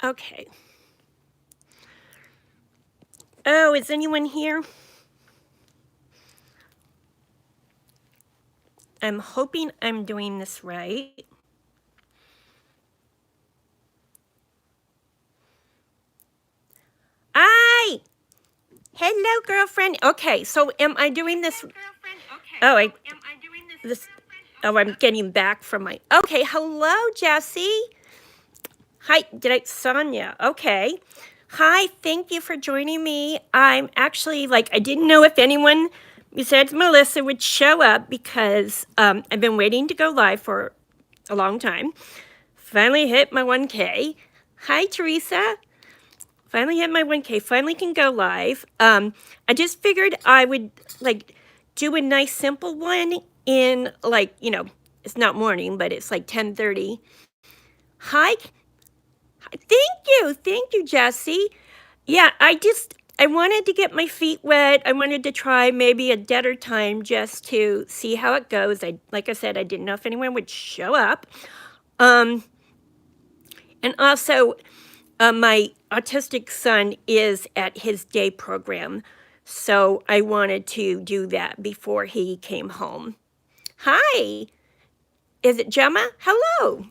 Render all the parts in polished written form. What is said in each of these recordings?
Okay. Oh, is anyone here? I'm hoping I'm doing this right. Hi! Hello, girlfriend. Okay, so am I doing this? Oh, this. Oh, I'm getting back from my. Okay, hello, Jessie. Hi, Sonia? Okay. Hi, thank you for joining me. I'm actually I didn't know if anyone besides Melissa would show up because I've been waiting to go live for a long time. Finally hit my 1K. Hi, Teresa. Finally hit my 1K. Finally can go live. I just figured I would do a nice simple one in it's not morning, but it's like 10:30. Hi, thank you, Jesse. Yeah, I wanted to get my feet wet. I wanted to try maybe a deader time just to see how it goes. Like I said, I didn't know if anyone would show up. And also, my autistic son is at his day program, so I wanted to do that before he came home. Hi, is it Gemma? Hello.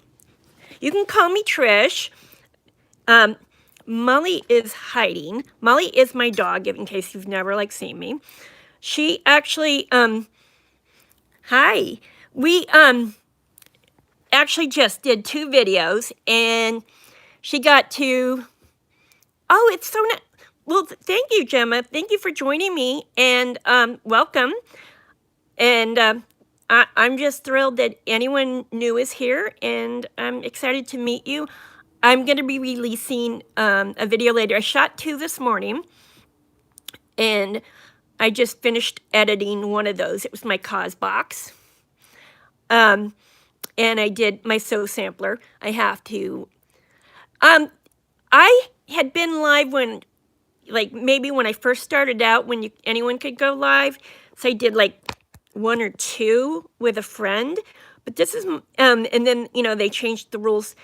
You can call me Trish. Molly is hiding. Molly is my dog, in case you've never seen me. She actually hi. We actually just did 2 videos, and she got to. Oh, it's so nice. Well, thank you, Gemma. Thank you for joining me, and welcome. And I'm just thrilled that anyone new is here, and I'm excited to meet you. I'm going to be releasing a video later. I shot 2 this morning, and I just finished editing one of those. It was my cause box. And I did my So Sampler. I have to. I had been live when, maybe when I first started out, when anyone could go live. So I did 1 or 2 with a friend. But this is, and then, they changed the rules.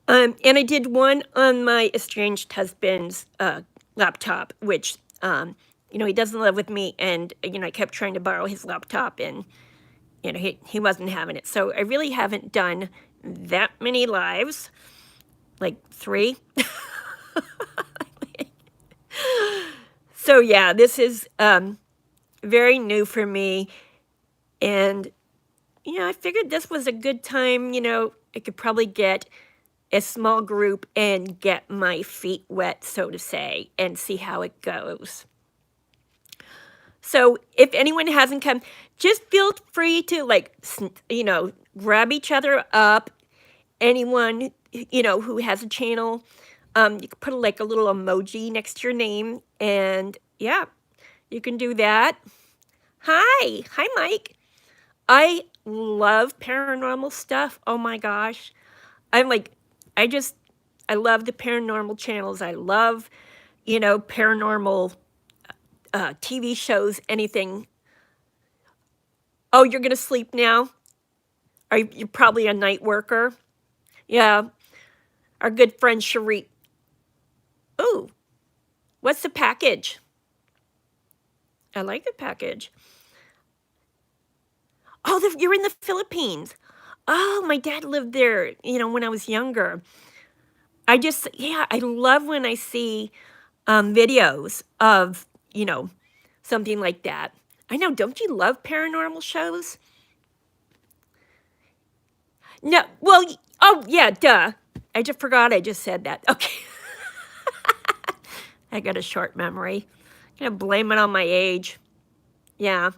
And I did one on my estranged husband's laptop, which, he doesn't live with me. And, I kept trying to borrow his laptop, and, he wasn't having it. So I really haven't done that many lives, like 3. So yeah, this is very new for me. And, I figured this was a good time, I could probably get a small group and get my feet wet, so to say, and see how it goes. So if anyone hasn't come, just feel free to grab each other up. Anyone, who has a channel, you can put a little emoji next to your name, and yeah, you can do that. Hi, Mike. I love paranormal stuff. Oh my gosh. I'm I just, I love the paranormal channels. I love, paranormal TV shows, anything. Oh, you're going to sleep now? You're probably a night worker? Yeah. Our good friend Cherie. Ooh, what's the package? I like the package. Oh, you're in the Philippines. Oh, my dad lived there, when I was younger. I love when I see videos of, something like that. I know, don't you love paranormal shows? No, well, oh, yeah, duh. I just forgot I just said that. Okay. I got a short memory. I'm gonna blame it on my age. Yeah.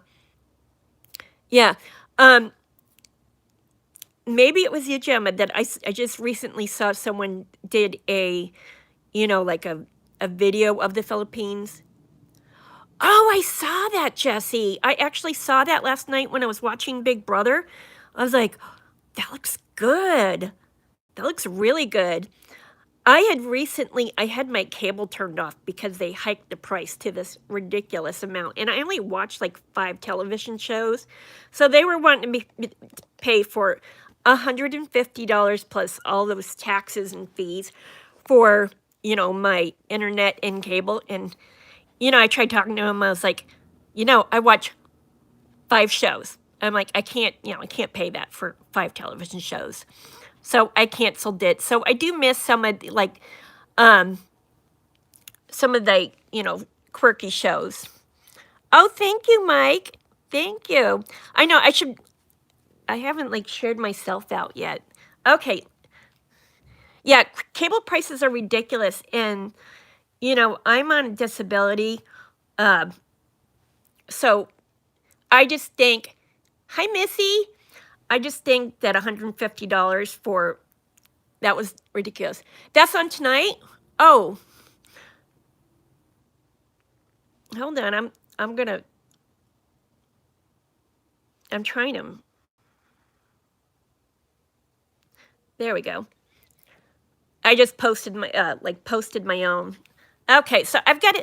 Yeah. Um, Maybe it was you, Gemma, that I just recently saw someone did a video of the Philippines. Oh, I saw that, Jesse. I actually saw that last night when I was watching Big Brother. I was like, that looks good. That looks really good. I had my cable turned off because they hiked the price to this ridiculous amount. And I only watched 5 television shows. So they were wanting me to pay for $150 plus all those taxes and fees for, my internet and cable. And, I tried talking to him. I was like, I watch 5 shows. I'm like, I can't pay that for 5 television shows. So I canceled it. So I do miss um, some of the, quirky shows. Oh, thank you, Mike. Thank you. I know I haven't shared myself out yet. Okay. Yeah, cable prices are ridiculous. And, I'm on disability. Uh, so I just think, hi, Missy. I just think that $150 that was ridiculous. That's on tonight? Oh, hold on. I'm trying them. There we go. I just posted my own. Okay, so I've got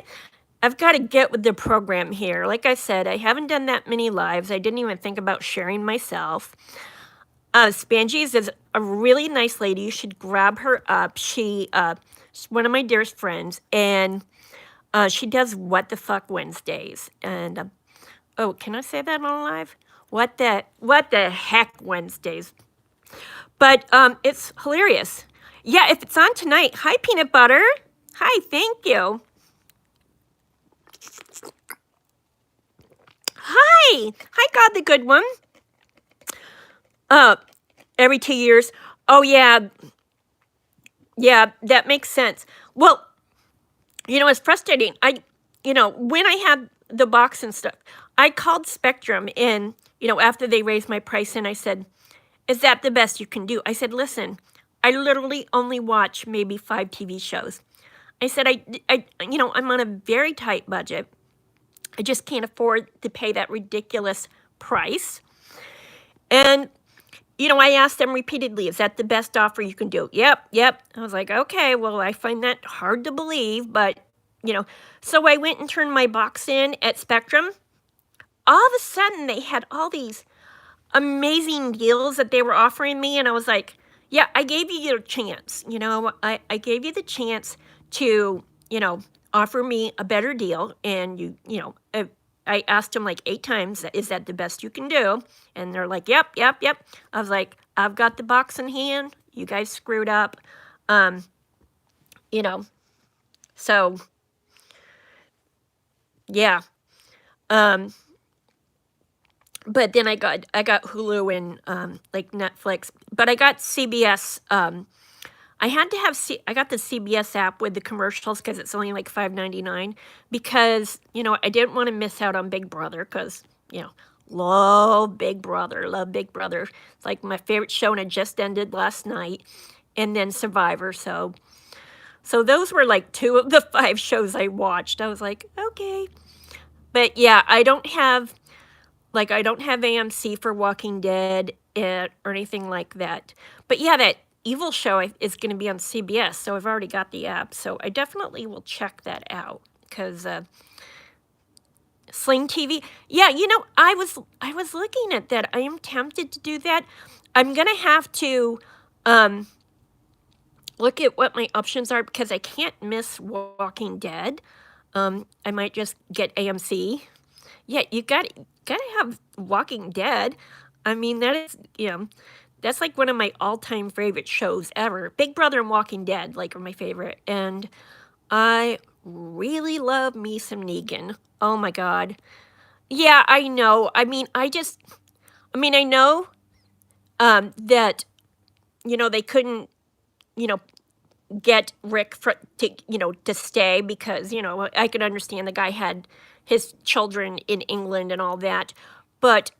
to get with the program here. Like I said, I haven't done that many lives. I didn't even think about sharing myself. Spangies is a really nice lady. You should grab her up. She's one of my dearest friends, and she does What the Fuck Wednesdays. And oh, can I say that on live? What the heck Wednesdays? But it's hilarious. Yeah, if it's on tonight. Hi, Peanut Butter. Hi, thank you. Hi, God the Good One. Every 2 years. Oh yeah, that makes sense. Well, it's frustrating. When I had the box and stuff, I called Spectrum, and after they raised my price, and I said, "Is that the best you can do?" I said, "Listen, I literally only watch maybe 5 TV shows." I said, I'm on a very tight budget. I just can't afford to pay that ridiculous price. And, I asked them repeatedly, "Is that the best offer you can do?" Yep. I was like, okay, well, I find that hard to believe, but, so I went and turned my box in at Spectrum. All of a sudden, they had all these amazing deals that they were offering me, and I was like, yeah, I gave you your chance. I gave you the chance to, offer me a better deal, and I asked them like 8 times, "Is that the best you can do?" And they're like, "Yep." I was like, "I've got the box in hand. You guys screwed up." You know, so yeah. Um, but then I got Hulu and like Netflix, but I got CBS. I had to have I got the CBS app with the commercials because it's only like $5.99, because I didn't want to miss out on Big Brother, because love Big Brother. It's like my favorite show, and it just ended last night, and then Survivor. So those were like 2 of the 5 shows I watched. I was like, okay. But yeah, I don't have AMC for Walking Dead or anything like that. But yeah, that Evil show is going to be on CBS, so I've already got the app. So I definitely will check that out, because Sling TV. Yeah, I was looking at that. I am tempted to do that. I'm going to have to look at what my options are, because I can't miss Walking Dead. I might just get AMC. Yeah, you gotta have Walking Dead. I mean, that is, that's like one of my all-time favorite shows ever. Big Brother and Walking Dead, are my favorite. And I really love me some Negan. Oh my God. Yeah, I know. I mean, I know that, they couldn't, get Rick to stay, because, I could understand the guy had his children in England and all that. But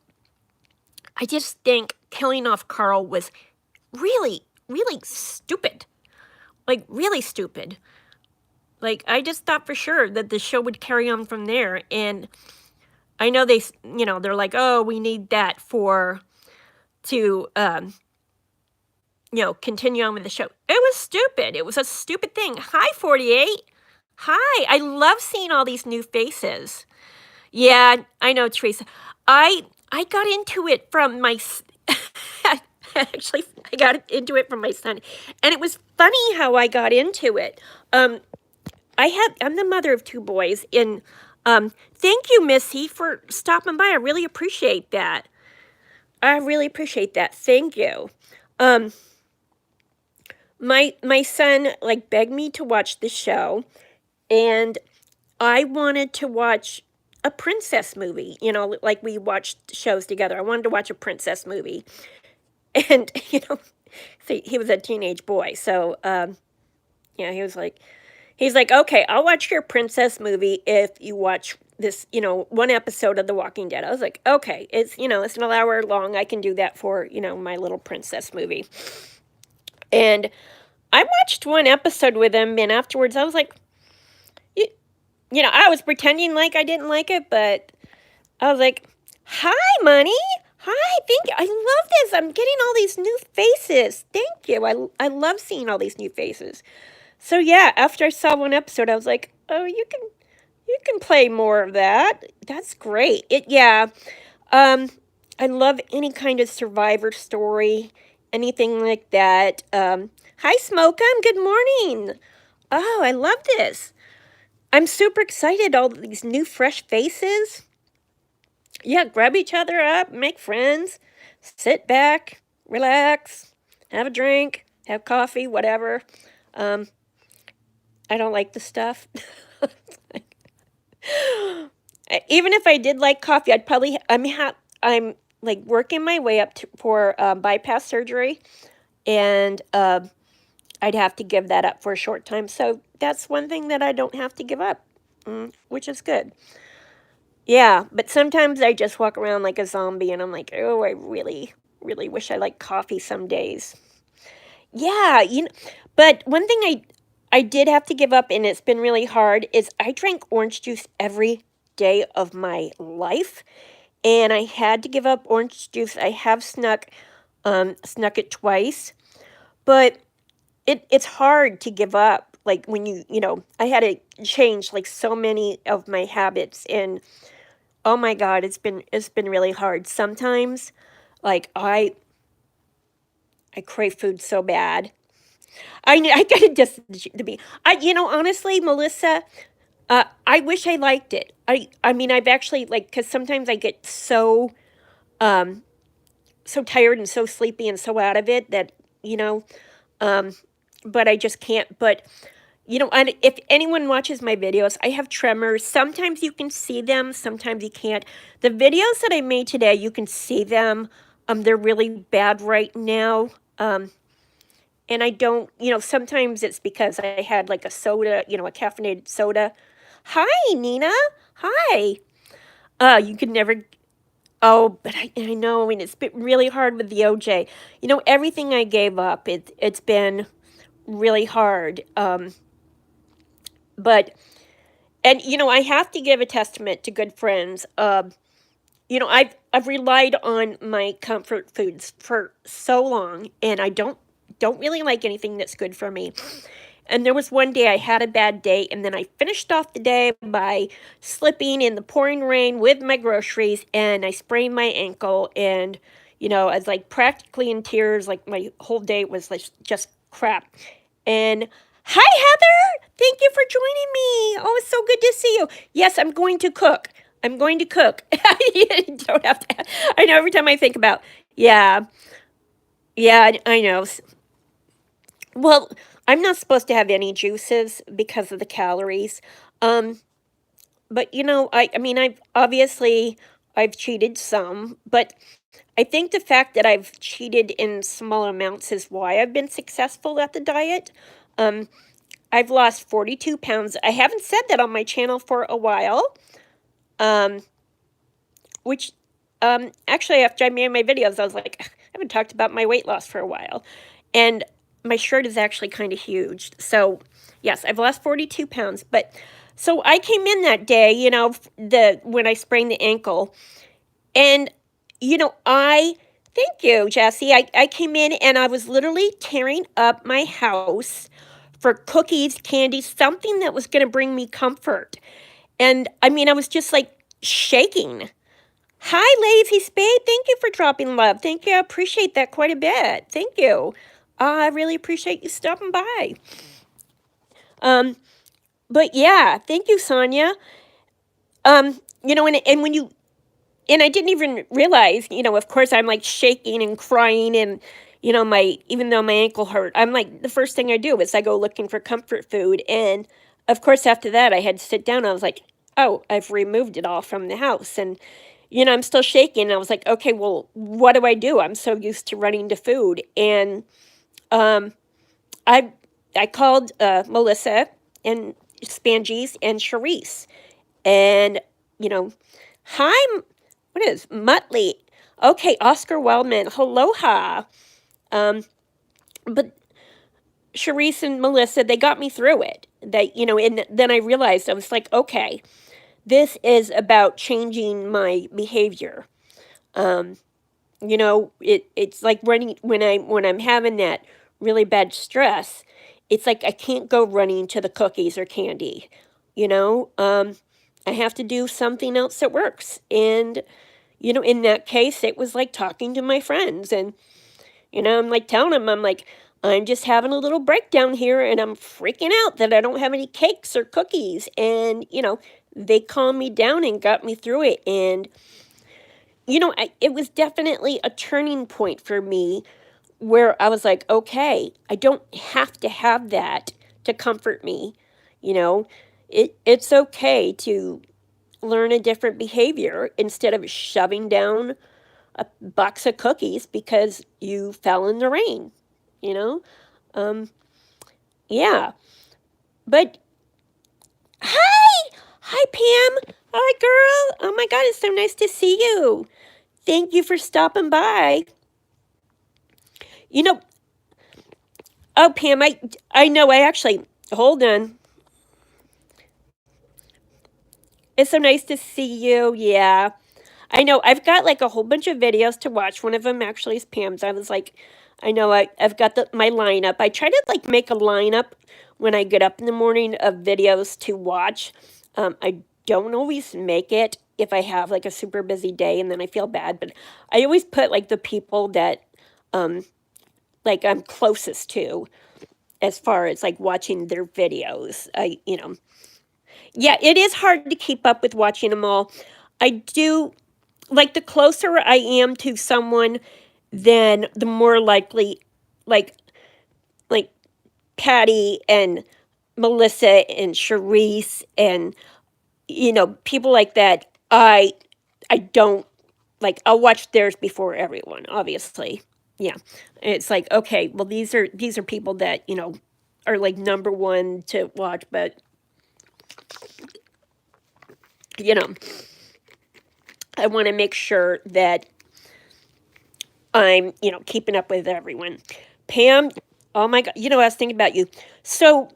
I just think killing off Carl was really, really stupid. Really stupid. I just thought for sure that the show would carry on from there. And I know they're like, oh, we need that to continue on with the show. It was stupid. It was a stupid thing. Hi, 48. Hi. I love seeing all these new faces. Yeah, I know, Teresa. I got into it from my actually, I got into it from my son, and it was funny how I got into it. I'm the mother of two boys, and thank you, Missy, for stopping by. I really appreciate that. I really appreciate that. Thank you. Um, my son like begged me to watch the show, and I wanted to watch a princess movie. Like we watched shows together. I wanted to watch a princess movie, and see, he was a teenage boy, so yeah, he's like, okay, I'll watch your princess movie if you watch this, one episode of The Walking Dead. I was like, okay, it's an hour long. I can do that for, my little princess movie. And I watched one episode with him, and afterwards I was like, I was pretending like I didn't like it, but I was like, hi, Money. Hi, thank you. I love this. I'm getting all these new faces. Thank you. I love seeing all these new faces. So yeah, after I saw one episode, I was like, oh, you can play more of that. That's great. Yeah. Um, I love any kind of survivor story, anything like that. Hi, Smokum. Good morning. Oh, I love this. I'm super excited. All these new, fresh faces. Yeah, grab each other up, make friends, sit back, relax, have a drink, have coffee, whatever. Um, I don't like the stuff. Even if I did like coffee, I'm like working my way up for bypass surgery, and I'd have to give that up for a short time. So that's one thing that I don't have to give up, which is good. Yeah, but sometimes I just walk around like a zombie, and I'm like, oh, I really, really wish I liked coffee some days. Yeah, but one thing I did have to give up, and it's been really hard, is I drank orange juice every day of my life, and I had to give up orange juice. I have snuck it twice, but it's hard to give up. Like when I had to change like so many of my habits, and oh my God, it's been really hard. Sometimes, like I crave food so bad. I gotta just to be. Honestly, Melissa, I wish I liked it. I mean, I've actually like because sometimes I get um so tired and so sleepy and so out of it that you know, um, but I just can't. But and if anyone watches my videos, I have tremors. Sometimes you can see them, sometimes you can't. The videos that I made today, you can see them. They're really bad right now. And I don't, sometimes it's because I had like a soda, a caffeinated soda. Hi, Nina. Hi. You could never. Oh, but I know. I mean, it's been really hard with the OJ. Everything I gave up, it's been really hard. But and I have to give a testament to good friends. I've relied on my comfort foods for so long, and I don't really like anything that's good for me. And there was one day I had a bad day, and then I finished off the day by slipping in the pouring rain with my groceries, and I sprained my ankle, and I was like practically in tears, like my whole day was like just crap. And hi, Heather! Thank you for joining me. Oh, it's so good to see you. Yes, I'm going to cook. I'm going to cook. You don't have to. I know every time I think about, yeah, yeah, I know. Well, I'm not supposed to have any juices because of the calories. Um, but I mean, I've cheated some, but I think the fact that I've cheated in small amounts is why I've been successful at the diet. Um, I've lost 42 pounds. I haven't said that on my channel for a while. Um, which actually after I made my videos, I was like, I haven't talked about my weight loss for a while. And my shirt is actually kind of huge. So yes, I've lost 42 pounds. But so I came in that day, when I sprained the ankle. And, I thank you, Jesse. I came in and I was literally tearing up my house for cookies, candy, something that was going to bring me comfort. And I mean, I was just like shaking. Hi, Lazy Spade. Thank you for dropping love. Thank you. I appreciate that quite a bit. Thank you. I really appreciate you stopping by. Um, but yeah, thank you, Sonia. And when you and I didn't even realize, of course I'm like shaking and crying and my even though my ankle hurt, I'm like the first thing I do is I go looking for comfort food and of course after that I had to sit down. I was like, "Oh, I've removed it all from the house." And I'm still shaking. I was like, "Okay, well, what do I do? I'm so used to running to food." And um I I called Melissa and Spangies and Charisse and you know hi, what is Muttley? Okay, Oscar Wellman. Aloha. Um, but Charisse and Melissa, they got me through it. And then I realized I was like, okay, this is about changing my behavior. Um, it's like running when I'm having that really bad stress. It's like I can't go running to the cookies or candy. You know, I have to do something else that works. And in that case, it was like talking to my friends. And, I'm like telling them, I'm like, I'm just having a little breakdown here and I'm freaking out that I don't have any cakes or cookies. And, they calmed me down and got me through it. And, it was definitely a turning point for me where I was like, okay, I don't have to have that to comfort me. You know, it's okay to learn a different behavior instead of shoving down a box of cookies because you fell in the rain, you know? Um, yeah. But hi! Hi, Pam. Hi, girl. Oh my God, it's so nice to see you. Thank you for stopping by. You know, oh, Pam, I know, hold on. It's so nice to see you. Yeah. I know, I've got like a whole bunch of videos to watch. One of them actually is Pam's. I was like, I know I've got my lineup. I try to like make a lineup when I get up in the morning of videos to watch. I don't always make it if I have like a super busy day and then I feel bad, but I always put like the people that um like I'm closest to as far as like watching their videos. Yeah, it is hard to keep up with watching them all. I do like the closer I am to someone, then the more likely, like like Patty and Melissa and Charisse and people like that. I don't like. I'll watch theirs before everyone. Obviously, yeah. It's like okay, well these are people that are like number one to watch, but you know I want to make sure that I'm keeping up with everyone. Pam, oh my God, I was thinking about you. So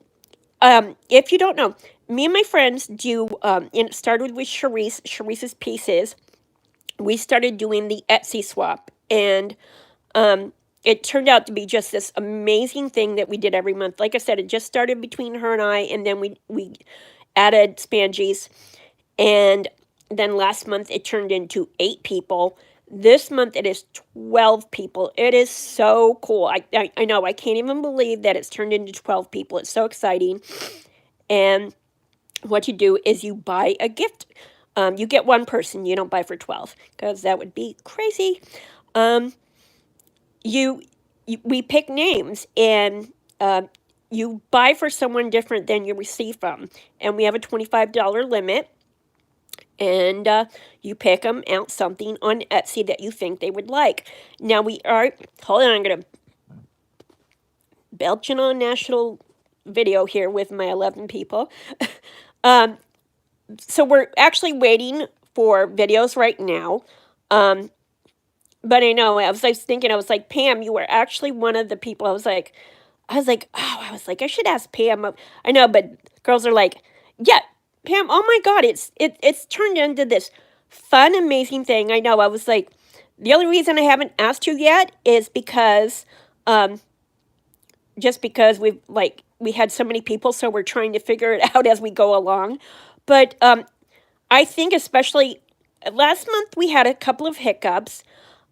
if you don't know, me and my friends do, and it started with Charisse's Pieces. We started doing the Etsy swap, and it turned out to be just this amazing thing that we did every month. Like I said, it just started between her and I, and then we added Spangies, and then last month it turned into 8 people. This month it is 12 people. It is so cool. I know, I can't even believe that it's turned into 12 people. It's so exciting. And what you do is you buy a gift. You get one person, you don't buy for 12 because that would be crazy. Um, we pick names and you buy for someone different than you receive from. And we have a $25 limit. And you pick them out something on Etsy that you think they would like. Now hold on, I'm going to belching on national video here with my 11 people. So we're actually waiting for videos right now. But I know, I was like thinking, I was like, Pam, you were actually one of the people. I should ask Pam. I know, but girls are like, yeah, Pam, oh my God, it's turned into this fun, amazing thing. I know, I was like, the only reason I haven't asked you yet is because, just because we had so many people, so we're trying to figure it out as we go along. But I think especially last month we had a couple of hiccups.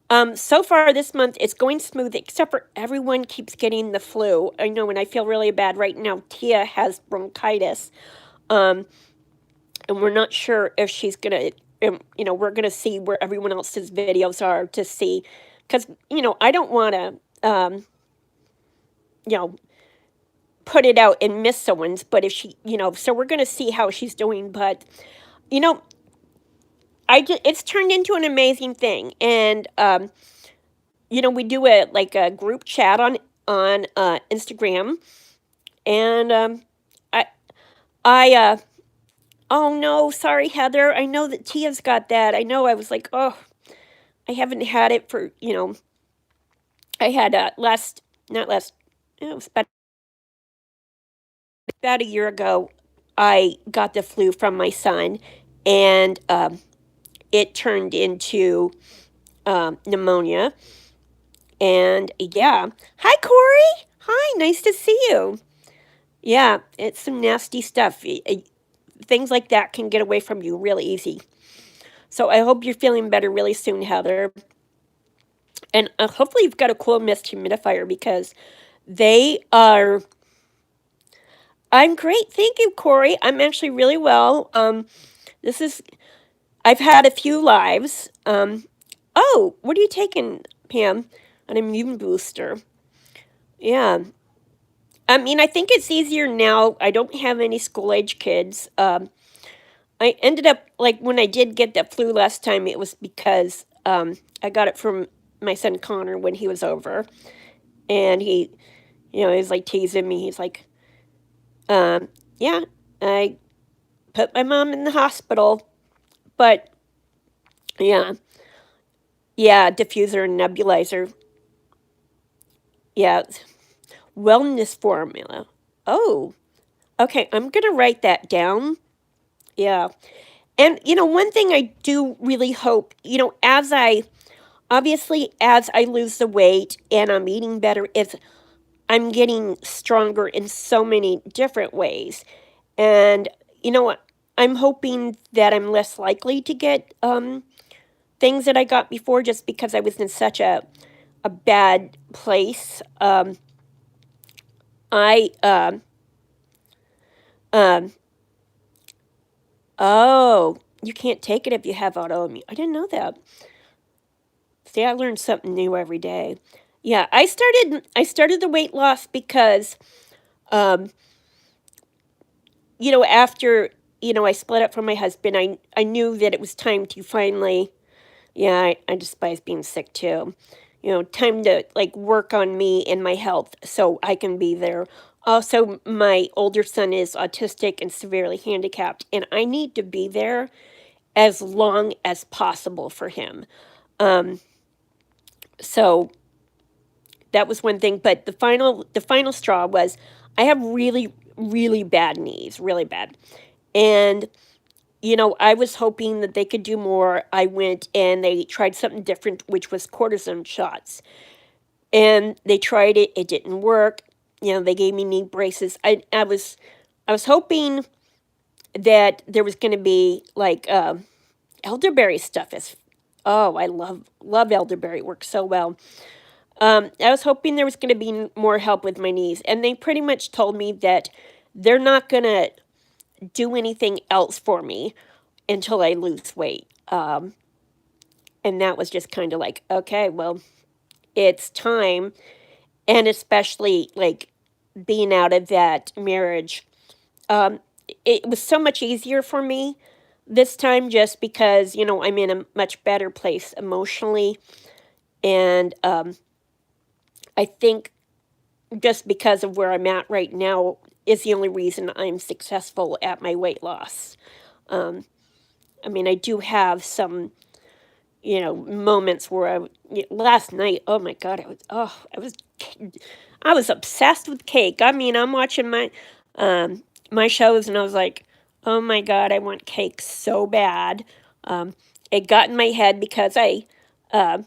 So far this month, it's going smooth, except for everyone keeps getting the flu. I know, and I feel really bad right now. Tia has bronchitis, um, and we're not sure if she's gonna, we're gonna see where everyone else's videos are to see, because I don't want to, you know, put it out and miss someone's. But if she, so we're gonna see how she's doing. But you know, it's turned into an amazing thing, and we do a group chat on Instagram, and I I oh no, sorry Heather. I know that Tia's got that. I know. I was like, oh, I haven't had it for I had last not last it was about a year ago. I got the flu from my son, and it turned into pneumonia. And yeah, hi Corey. Hi, nice to see you. Yeah, it's some nasty stuff. Things like that can get away from you really easy. So I hope you're feeling better really soon, Heather. And hopefully you've got a cool mist humidifier because they are. I'm great, thank you, Corey. I'm actually really well. This is. I've had a few lives. Oh, what are you taking, Pam? An immune booster. Yeah. I mean, I think it's easier now. I don't have any school age kids. I ended up like when I did get the flu last time, it was because I got it from my son Connor when he was over, and he was like teasing me. He's like, "Yeah, I put my mom in the hospital, but yeah, yeah, diffuser and nebulizer, yeah, wellness formula. Oh, okay, I'm gonna write that down. Yeah, and one thing I do really hope, as I lose the weight and I'm eating better, is I'm getting stronger in so many different ways. And what? I'm hoping that I'm less likely to get things that I got before just because I was in such a bad place. I um oh, you can't take it if you have autoimmune. I didn't know that. See, I learn something new every day. Yeah, I started the weight loss because um after I split up from my husband, I knew that it was time to finally. Yeah, I despise being sick too. Time to like work on me and my health so I can be there. Also, my older son is autistic and severely handicapped, and I need to be there as long as possible for him. Um, so that was one thing, but the final straw was I have really really bad knees, really bad. And I was hoping that they could do more. I went and they tried something different, which was cortisone shots. And they tried it, it didn't work. They gave me knee braces. I was hoping that there was going to be like elderberry stuff is oh, I love elderberry. It works so well. I was hoping there was going to be more help with my knees, and they pretty much told me that they're not going to do anything else for me until I lose weight. And that was just kind of like, okay, well, it's time. And especially like being out of that marriage, um, it was so much easier for me this time just because, I'm in a much better place emotionally. And I think just because of where I'm at right now is the only reason I'm successful at my weight loss. Um, I mean, I do have some moments where last night, oh my God, I was obsessed with cake. I mean, I'm watching my shows and I was like, oh my God, I want cake so bad. Um, it got in my head because I uh,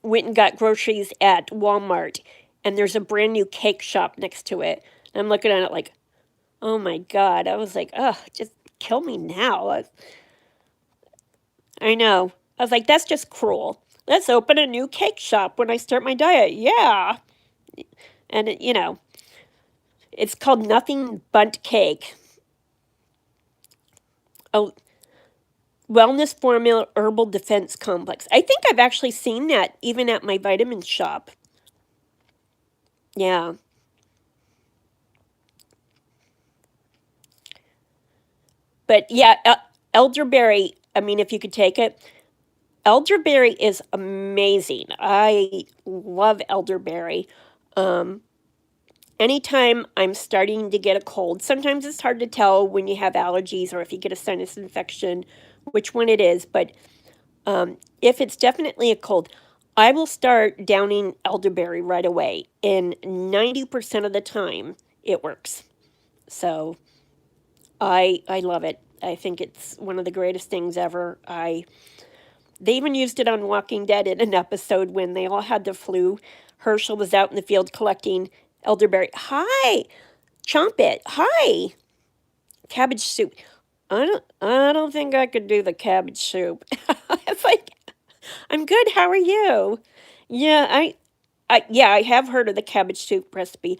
went and got groceries at Walmart and there's a brand new cake shop next to it. And I'm looking at it like, oh my God. I was like, oh, just kill me now. I know. I was like, that's just cruel. let's open a new cake shop when I start my diet. Yeah. And, it's called Nothing Bundt Cake. A wellness formula herbal defense complex. I think I've actually seen that even at my vitamin shop. Yeah. But yeah, elderberry, I mean, if you could take it, elderberry is amazing. I love elderberry. Um, Anytime I'm starting to get a cold, sometimes it's hard to tell when you have allergies or if you get a sinus infection, which one it is. But if it's definitely a cold, I will start downing elderberry right away. And 90% of the time, it works. So I love it. I think it's one of the greatest things ever. They even used it on Walking Dead in an episode when they all had the flu. Herschel was out in the field collecting elderberry. Hi, Chomp It. Hi, cabbage soup. I don't think I could do the cabbage soup. It's like I'm good. How are you? Yeah, I have heard of the cabbage soup recipe.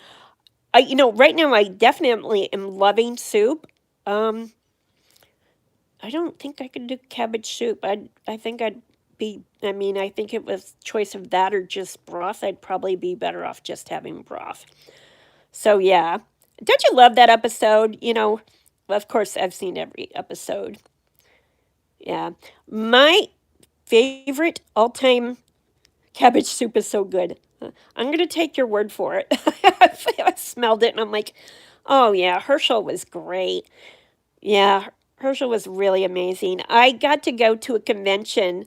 Right now I definitely am loving soup. Um, I don't think I could do cabbage soup. I think I'd be I mean, I think it was choice of that or just broth. I'd probably be better off just having broth. So yeah. Don't you love that episode? Of course I've seen every episode. Yeah. My favorite all-time cabbage soup is so good. I'm going to take your word for it. I smelled it and I'm like, "Oh yeah, Herschel was great." Yeah, Herschel was really amazing. I got to go to a convention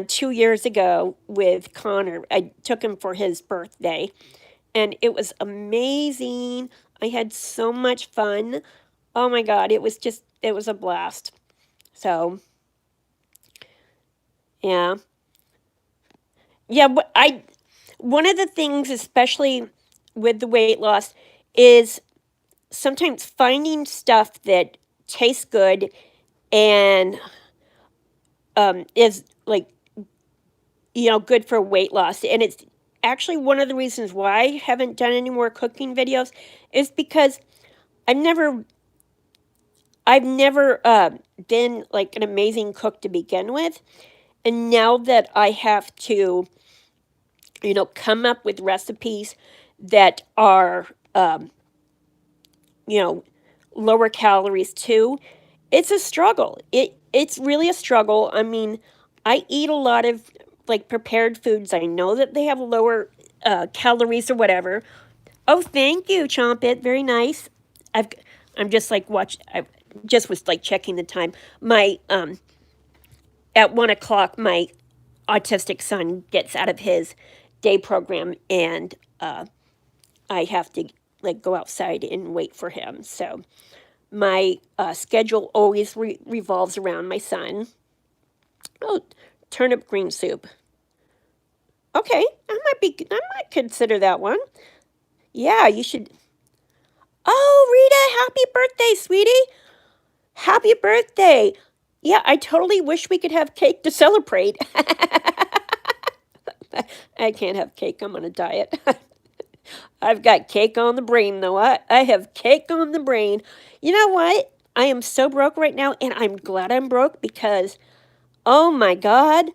2 years ago with Connor. I took him for his birthday, and it was amazing. I had so much fun. Oh my God, it was a blast. So, yeah. Yeah, one of the things, especially with the weight loss, is sometimes finding stuff that tastes good and is like good for weight loss. And it's actually one of the reasons why I haven't done any more cooking videos is because I've never I've never been like an amazing cook to begin with. And now that I have to, come up with recipes that are, you know, lower calories too, it's a struggle. It's really a struggle. I mean, I eat a lot of like prepared foods. I know that they have lower calories or whatever. Oh, thank you, Chomp It. Very nice. I've I'm just like I just was like checking the time. My At 1 o'clock, my autistic son gets out of his day program, and I have to like go outside and wait for him. So my schedule always revolves around my son. Oh, turnip green soup. Okay, I might consider that one. Yeah, you should. Oh, Rita, happy birthday, sweetie. Happy birthday. Yeah, I totally wish we could have cake to celebrate. I can't have cake. I'm on a diet. I've got cake on the brain, though. I have cake on the brain. You know what? I am so broke right now, and I'm glad I'm broke because, oh my God,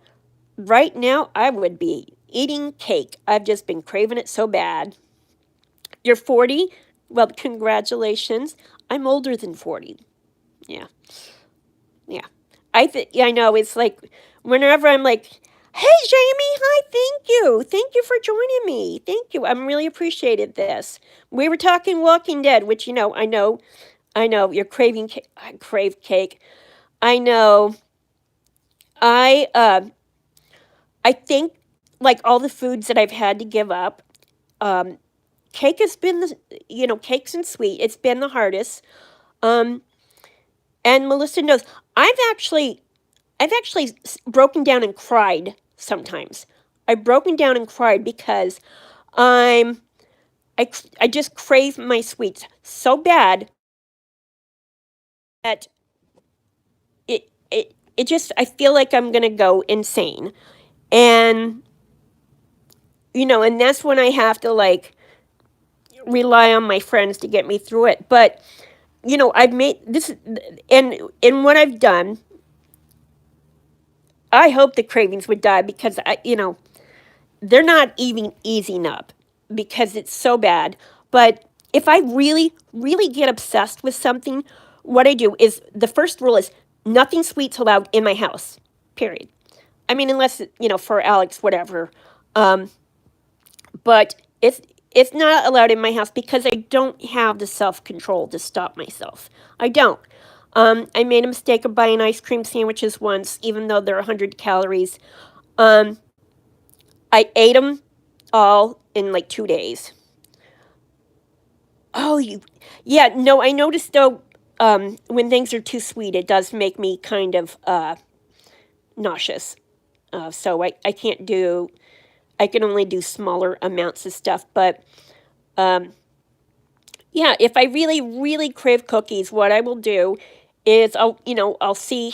right now I would be eating cake. I've just been craving it so bad. You're 40? Well, congratulations. I'm older than 40. Yeah. Yeah. Yeah, I know. It's like whenever I'm like, "Hey, Jamie, hi, thank you. Thank you for joining me. Thank you. I'm really appreciated this." We were talking Walking Dead, which, I know you're craving cake. I crave cake. I know. I I think like all the foods that I've had to give up, um, cake has been cakes and sweet. It's been the hardest. Um, and Melissa knows I've actually broken down and cried sometimes. I've broken down and cried because I'm I just crave my sweets so bad that it just I feel like I'm gonna go insane. And, and that's when I have to like rely on my friends to get me through it. But, I've made this, and what I've done, I hope the cravings would die because they're not even easing up because it's so bad. But if I really, really get obsessed with something, what I do is the first rule is nothing sweets allowed in my house, period. I mean, unless, for Alex, whatever. Um, but it's not allowed in my house because I don't have the self control to stop myself. I don't. I made a mistake of buying ice cream sandwiches once, even though they're 100 calories. Um, I ate them all in like 2 days. Oh, yeah, no, I noticed though, when things are too sweet, it does make me kind of nauseous. So I can't do, I can only do smaller amounts of stuff. But um, yeah, if I really, really crave cookies, what I will do is I'll see,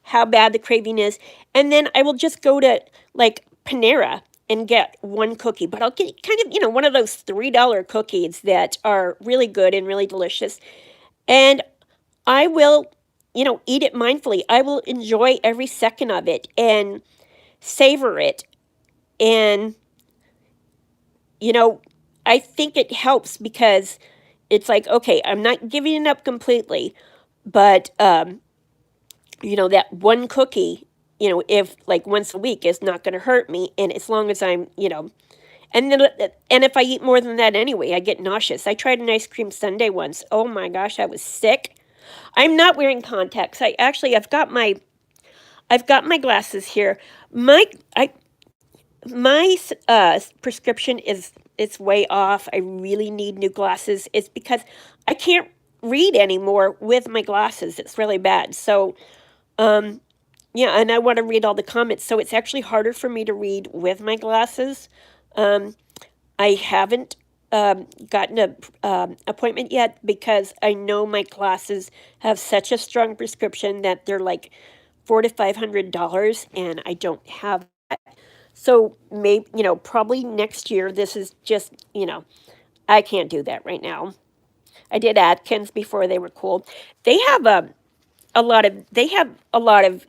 how bad the craving is, and then I will just go to like Panera and get one cookie, but I'll get kind of, one of those $3 cookies that are really good and really delicious. And I will, eat it mindfully. I will enjoy every second of it and savor it. And, you know, I think it helps because it's like, okay, I'm not giving it up completely, but that one cookie, if like once a week is not going to hurt me, and as long as I'm, and then and if I eat more than that anyway, I get nauseous. I tried an ice cream sundae once. Oh my gosh, I was sick. I'm not wearing contacts. I've got my glasses here. My I my prescription is it's way off. I really need new glasses. It's because I can't read anymore with my glasses. It's really bad. So, um, yeah, and I want to read all the comments. So it's actually harder for me to read with my glasses. Um, I haven't gotten a appointment yet because I know my glasses have such a strong prescription that they're like $400 to $500, and I don't have that. So maybe, probably next year. This is just, I can't do that right now. I did Atkins before they were cool. They have a lot of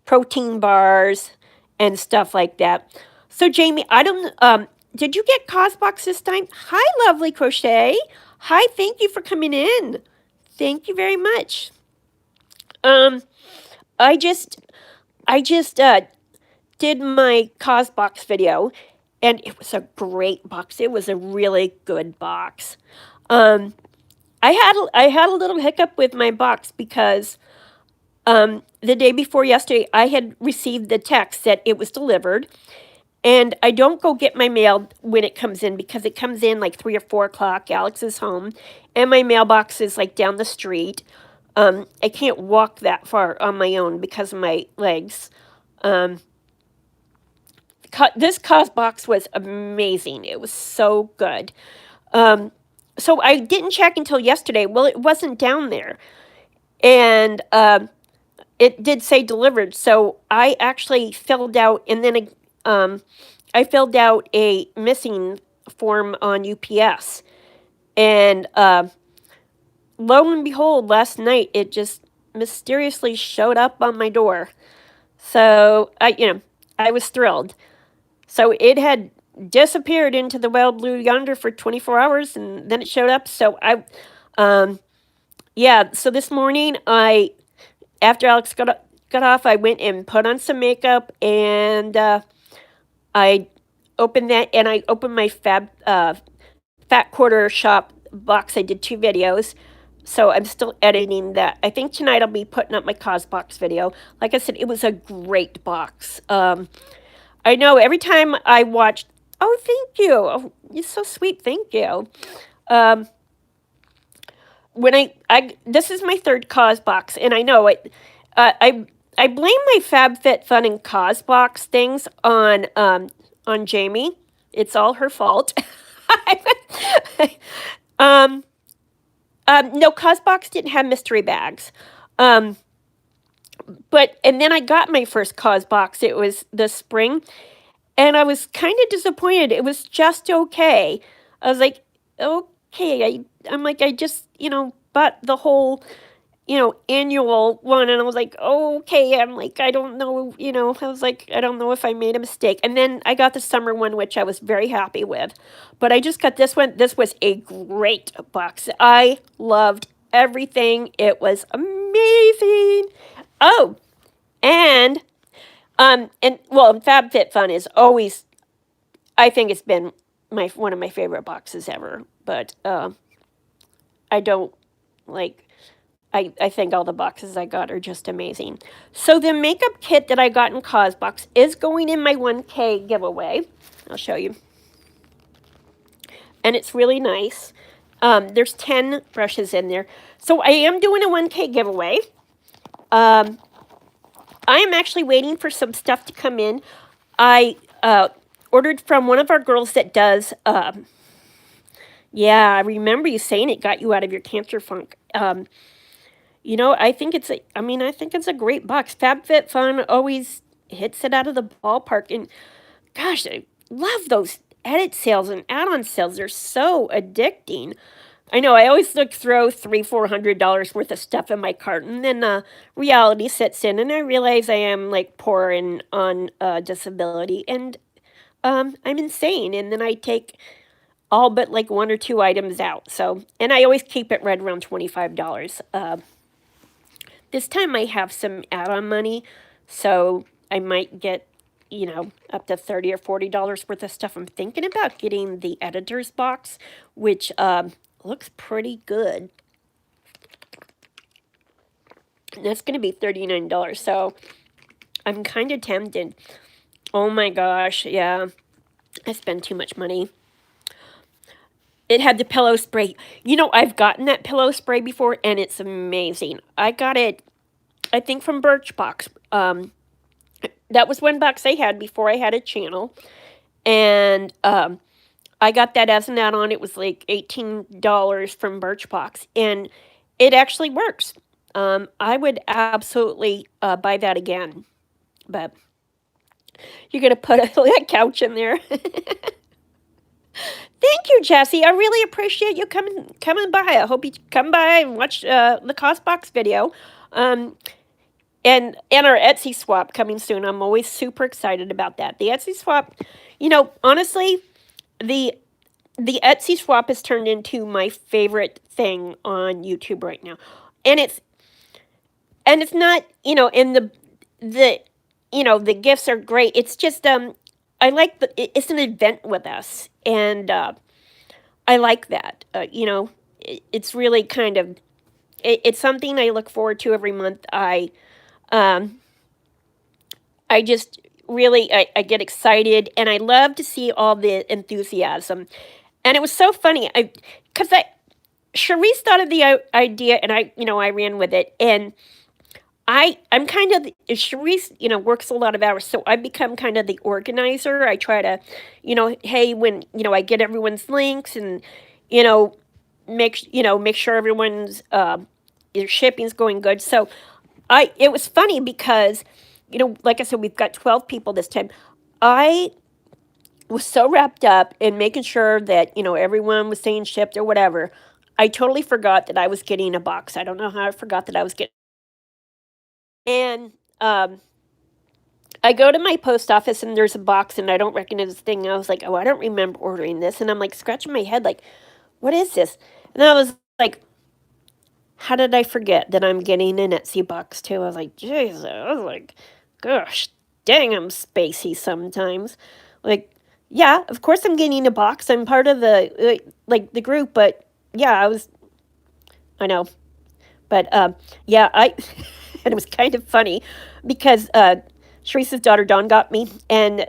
protein bars and stuff like that. So Jamie, I don't did you get Cosbox this time? Hi, lovely crochet. Hi, thank you for coming in. Thank you very much. Um, I just I just did my Cosbox video, and it was a great box. It was a really good box. Um, I had a little hiccup with my box because the day before yesterday, I had received the text that it was delivered, and I don't go get my mail when it comes in because it comes in like 3 or 4 o'clock. Alex is home, and my mailbox is like down the street. I can't walk that far on my own because of my legs. Um, this cost box was amazing. It was so good. Um, so I didn't check until yesterday. Well, it wasn't down there, and it did say delivered. So I actually filled out, and then I filled out a missing form on UPS, and lo and behold, last night it just mysteriously showed up on my door. So I was thrilled. So it had disappeared into the wild blue yonder for 24 hours, and then it showed up. So um, yeah. So this morning, after Alex got off, I went and put on some makeup, and I opened that, and I opened my Fat Quarter Shop box. I did 2 videos. So I'm still editing that. I think tonight I'll be putting up my Cosbox video. Like I said, it was a great box. I know every time I watched. Oh, thank you. Oh, you're so sweet. Thank you. Um, when I this is my third Cosbox, and I know it. I blame my FabFitFun and Cosbox things on Jamie. It's all her fault. um, no, Cosbox didn't have mystery bags. Um, But and then I got my first Cause box. It was this spring, and I was kind of disappointed. It was just okay. I was like, okay. I'm like, I just, bought the whole, annual one, and I was like, okay. I'm like, I don't know, I was like, I don't know if I made a mistake. And then I got the summer one, which I was very happy with. But I just got this one. This was a great box. I loved everything. It was amazing. Oh, and well, FabFitFun is always, I think it's been my one of my favorite boxes ever. But I don't like. I think all the boxes I got are just amazing. So the makeup kit that I got in Cosbox is going in my 1K giveaway. I'll show you. And it's really nice. There's 10 brushes in there. So I am doing a 1K giveaway. I am actually waiting for some stuff to come in. I ordered from one of our girls that does, yeah, I remember you saying it got you out of your cancer funk. I think I think it's a great box. FabFitFun always hits it out of the ballpark. And gosh, I love those edit sales and add-on sales. They're so addicting. I know I always throw $300-400 worth of stuff in my cart, and then reality sets in, and I realize I am like poor and on disability, and I'm insane. And then I take all but like one or two items out. So, and I always keep it right around $25. This time I have some add-on money, so I might get, up to $30 or $40 worth of stuff. I'm thinking about getting the editor's box, which looks pretty good. And that's going to be $39, so I'm kind of tempted. Oh my gosh, yeah, I spend too much money. It had the pillow spray. I've gotten that pillow spray before, and it's amazing. I got it, I think, from Birchbox. That was one box I had before I had a channel. And I got that as an add-on. It was like $18 from Birchbox. And it actually works. I would absolutely buy that again. But you're going to put a couch in there. Thank you, Jessie. I really appreciate you coming by. I hope you come by and watch the Cosbox video. And our Etsy swap coming soon. I'm always super excited about that. The Etsy swap, honestly, the Etsy swap has turned into my favorite thing on YouTube right now. And it's not, and the gifts are great. It's just I like it's an event with us, and I like that. It's really kind of it's something I look forward to every month. I just really I get excited, and I love to see all the enthusiasm. And it was so funny, because Charisse thought of the idea, and I ran with it, and I'm kind of Charisse, works a lot of hours, so I become kind of the organizer. I try to, hey, when I get everyone's links, and you know make sure everyone's your shipping's going good. So it was funny because like I said, we've got 12 people this time. I was so wrapped up in making sure that everyone was staying shipped or whatever. I totally forgot that I was getting a box. I don't know how I forgot that I was getting. And I go to my post office, and there's a box, and I don't recognize the thing. I was like, oh, I don't remember ordering this. And I'm like scratching my head like, what is this? And I was like, how did I forget that I'm getting an Etsy box too? I was like, Jesus. I was like, gosh, dang, I'm spacey sometimes. Like, yeah, of course I'm getting a box. I'm part of the the group, but yeah, I know. But yeah, and it was kind of funny because Sharice's daughter Dawn got me, and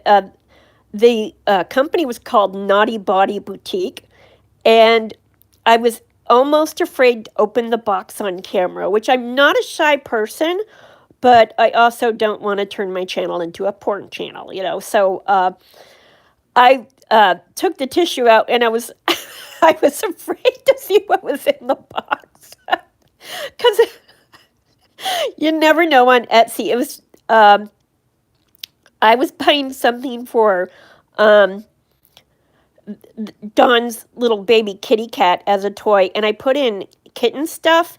the company was called Naughty Body Boutique, and I was almost afraid to open the box on camera, which I'm not a shy person, but I also don't want to turn my channel into a porn channel, So I took the tissue out, and I was I was afraid to see what was in the box because You never know on Etsy. I was buying something for um, Dawn's little baby kitty cat as a toy, and I put in kitten stuff,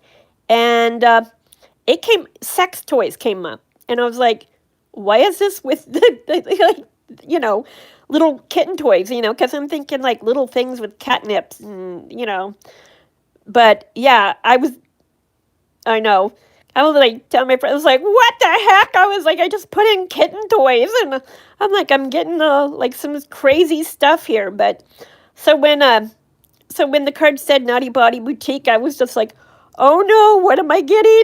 and sex toys came up, and I was like, why is this with like, you know, little kitten toys, because I'm thinking like little things with catnips, and. But yeah, I know. I was like, tell my friend, I was like, what the heck? I was like, I just put in kitten toys, and I'm like, I'm getting like some crazy stuff here. But so when uh, so when the card said Naughty Body Boutique, I was just like, oh no, what am I getting?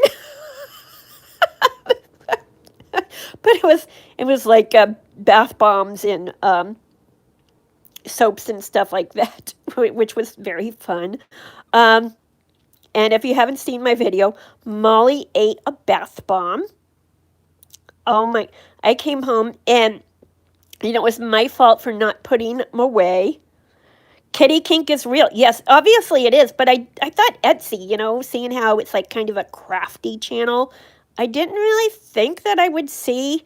But it was like bath bombs and soaps and stuff like that, which was very fun. Um, and if you haven't seen my video, Molly ate a bath bomb. Oh my! I came home and it was my fault for not putting them away. Kitty kink is real. Yes, obviously it is. But I thought Etsy, seeing how it's like kind of a crafty channel, I didn't really think that I would see.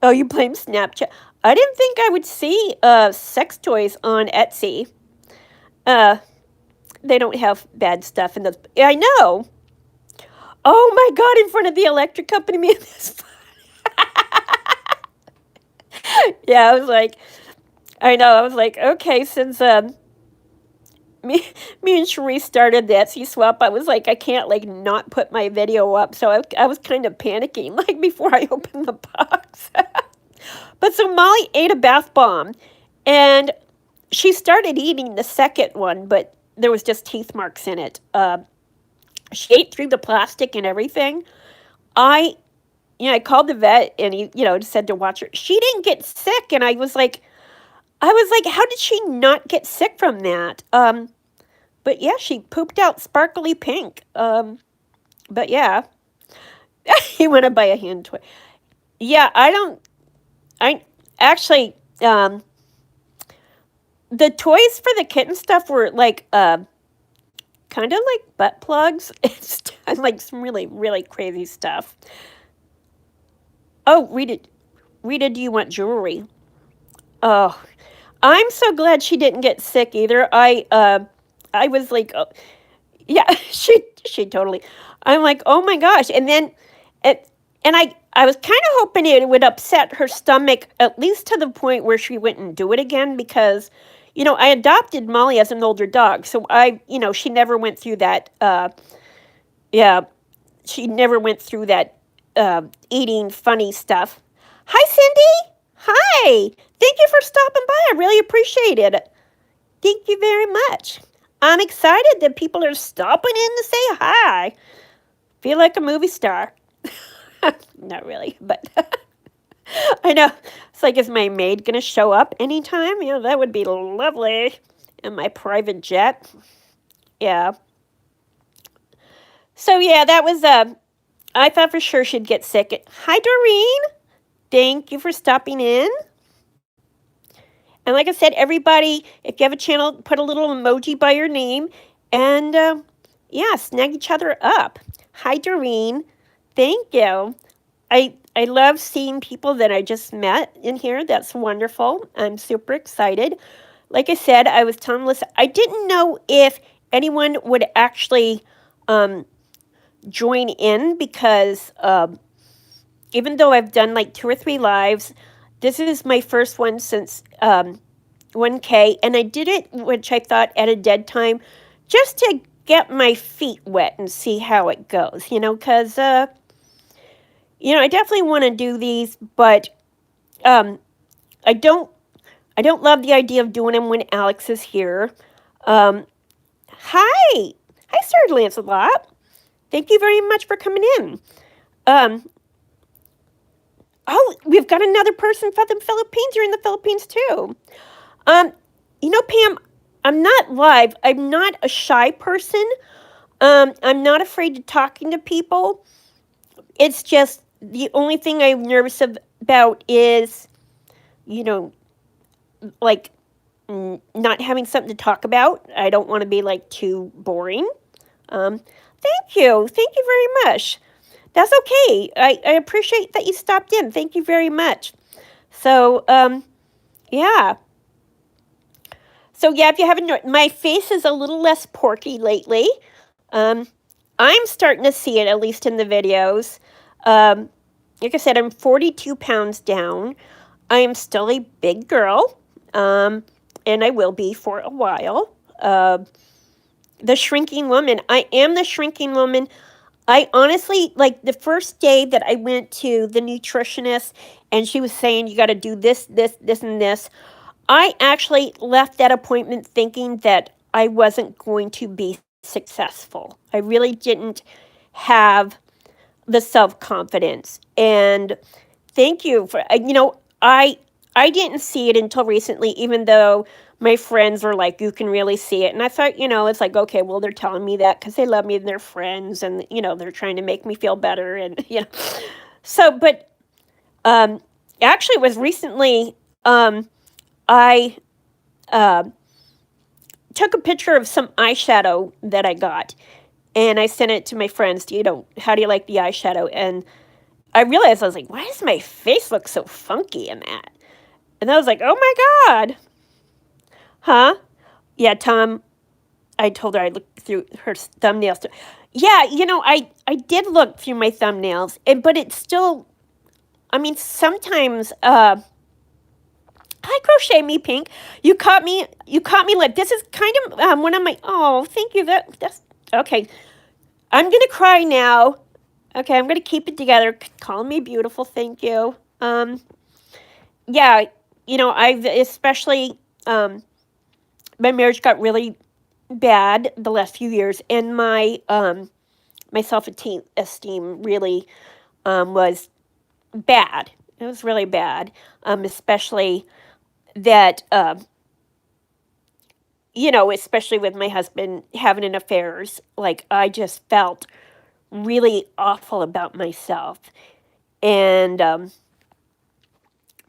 Oh, you blame Snapchat. I didn't think I would see sex toys on Etsy. Uh, they don't have bad stuff in those. I know. Oh my God! In front of the electric company, man, this. Yeah, I was like, I know. I was like, okay, since me me and Cherie started the Etsy swap, I was like, I can't like not put my video up. So I was kind of panicking like before I opened the box. But so Molly ate a bath bomb, and she started eating the second one, but there was just teeth marks in it. She ate through the plastic and everything. I, I called the vet, and he, said to watch her. She didn't get sick, and I was like, how did she not get sick from that? But yeah, she pooped out sparkly pink. But yeah, he went to buy a hand toy. Yeah, I actually, the toys for the kitten stuff were like, kind of like butt plugs. It's like some really, really crazy stuff. Oh, Rita, do you want jewelry? Oh, I'm so glad she didn't get sick either. I was like, oh, yeah, she totally. I'm like, oh my gosh, and then it, and I was kind of hoping it would upset her stomach at least to the point where she wouldn't do it again because, I adopted Molly as an older dog, so she never went through that. Yeah, she never went through that eating funny stuff. Hi, Cindy. Hi. Thank you for stopping by. I really appreciate it. Thank you very much. I'm excited that people are stopping in to say hi. Feel like a movie star. Not really, but I know. It's like, is my maid going to show up anytime? That would be lovely. In my private jet. Yeah. So, yeah, that was, I thought for sure she'd get sick. Hi, Doreen. Thank you for stopping in. And like I said, everybody, if you have a channel, put a little emoji by your name. And, yeah, snag each other up. Hi, Doreen. Thank you. I love seeing people that I just met in here. That's wonderful. I'm super excited. Like I said, I was telling Melissa, I didn't know if anyone would actually join in because even though I've done like 2 or 3 lives, this is my first one since 1K, and I did it, which I thought at a dead time, just to get my feet wet and see how it goes, because, I definitely want to do these, but I don't love the idea of doing them when Alex is here. Hi! Hi, Sir Lancelot. Thank you very much for coming in. Oh, we've got another person from the Philippines. You're in the Philippines too. Pam, I'm not live. I'm not a shy person. I'm not afraid to talking to people. It's just the only thing I'm nervous about is, like not having something to talk about. I don't want to be like too boring. Thank you. Thank you very much. That's okay. I appreciate that you stopped in. Thank you very much. So, yeah. So, yeah, if you haven't noticed, my face is a little less porky lately. Um, I'm starting to see it, at least in the videos. Um, like I said, I'm 42 pounds down. I am still a big girl, and I will be for a while. The shrinking woman. I am the shrinking woman. I honestly, like the first day that I went to the nutritionist and she was saying, you got to do this, this, this, and this, I actually left that appointment thinking that I wasn't going to be successful. I really didn't have the self confidence. And thank you for, I didn't see it until recently, even though my friends were like, you can really see it. And I thought, it's like, okay, well, they're telling me that because they love me and they're friends and, they're trying to make me feel better. And, so, but actually, it was recently, I uh, took a picture of some eyeshadow that I got and I sent it to my friends, how do you like the eyeshadow? And I realized, I was like, why does my face look so funky in that? And I was like, oh my God. Huh? Yeah, Tom, I told her I looked through her thumbnails. Yeah, I did look through my thumbnails, but it's still, I mean, sometimes, hi, Crochet Me Pink. You caught me like, this is kind of one of my, oh, thank you. That's, okay. I'm going to cry now. Okay, I'm going to keep it together. Call me beautiful. Thank you. Yeah, I've especially, my marriage got really bad the last few years, and my self-esteem really was bad. It was really bad, especially that especially with my husband having an affairs. Like I just felt really awful about myself, and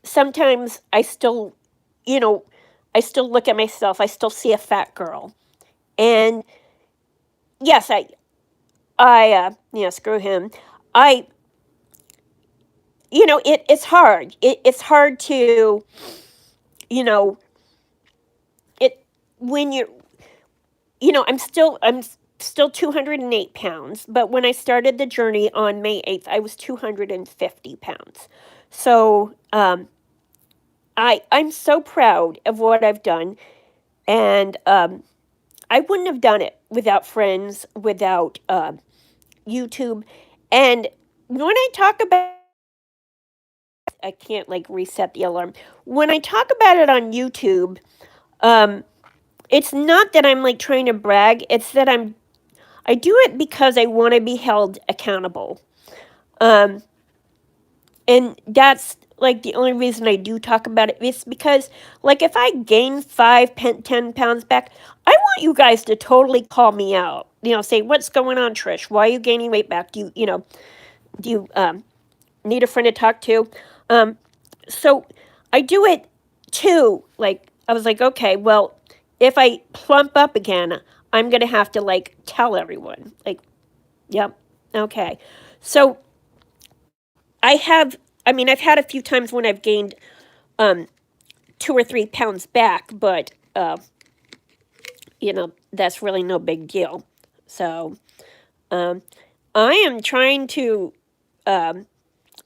sometimes you know, I still look at myself. I still see a fat girl, and yes, screw him. I it's hard. It's hard to you know it when you're I'm still 208 pounds, but when I started the journey on May 8th, I was 250 pounds. So I'm so proud of what I've done, and I wouldn't have done it without friends, without YouTube, and when I talk about, I can't like reset the alarm. When I talk about it on YouTube, um, it's not that I'm like trying to brag. It's that I do it because I want to be held accountable. Um, and that's like the only reason I do talk about it is because, like, if I gain 10 pounds back, I want you guys to totally call me out. Say, what's going on, Trish? Why are you gaining weight back? Do you need a friend to talk to? So I do it too. Like, I was like, okay, well, if I plump up again, I'm going to have to, like, tell everyone. Like, yep, okay. So I've had a few times when I've gained 2 or 3 pounds back, but that's really no big deal. So I am trying to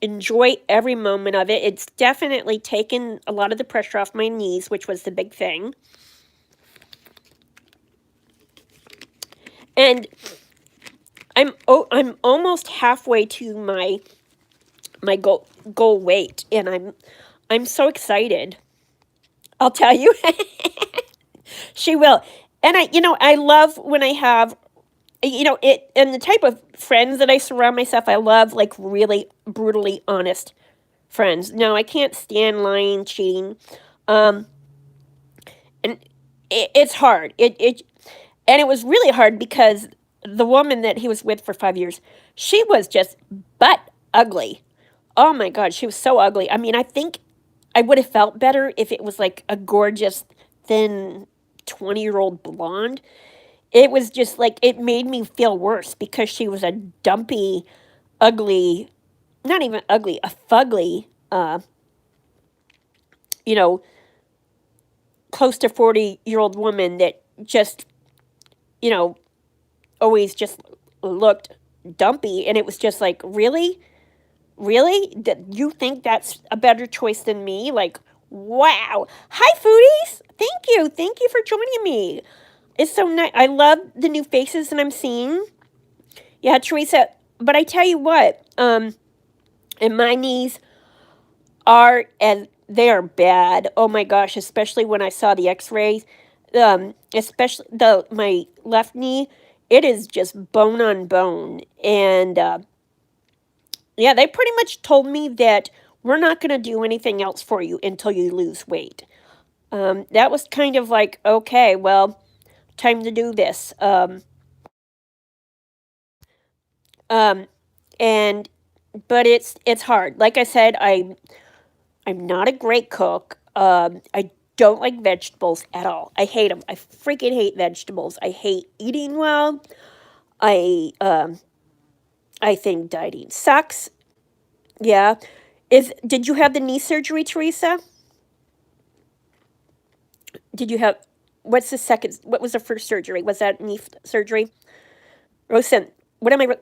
enjoy every moment of it. It's definitely taken a lot of the pressure off my knees, which was the big thing. And I'm almost halfway to my goal weight, and I'm so excited. I'll tell you. She will. And I love when I have, it, and the type of friends that I surround myself, I love like really brutally honest friends. No, I can't stand lying, cheating. Um, and it's hard. And it was really hard because the woman that he was with for 5 years, she was just butt ugly. Oh my God, she was so ugly. I mean, I think I would have felt better if it was like a gorgeous, thin, 20-year-old blonde. It was just like, it made me feel worse because she was a dumpy, ugly, not even ugly, a fugly, you know, close to 40-year-old woman that just, you know, always just looked dumpy. And it was just like, really? Really? That you think that's a better choice than me? Like, wow. Hi, foodies. Thank you. Thank you for joining me. It's so nice. I love the new faces that I'm seeing. Yeah, Teresa. But I tell you what, and my knees are, and they are bad. Oh my gosh, especially when I saw the x-rays. Especially my left knee, it is just bone on bone. And yeah, they pretty much told me that we're not going to do anything else for you until you lose weight. That was kind of like, okay, well, time to do this. Um, and but it's hard. Like I said, I'm not a great cook. I don't like vegetables at all. I hate them. I freaking hate vegetables. I hate eating well. I think dieting sucks. Yeah. Did you have the knee surgery, Teresa? Did you have what's the second? What was the first surgery? Was that knee surgery? Roasting. What am I?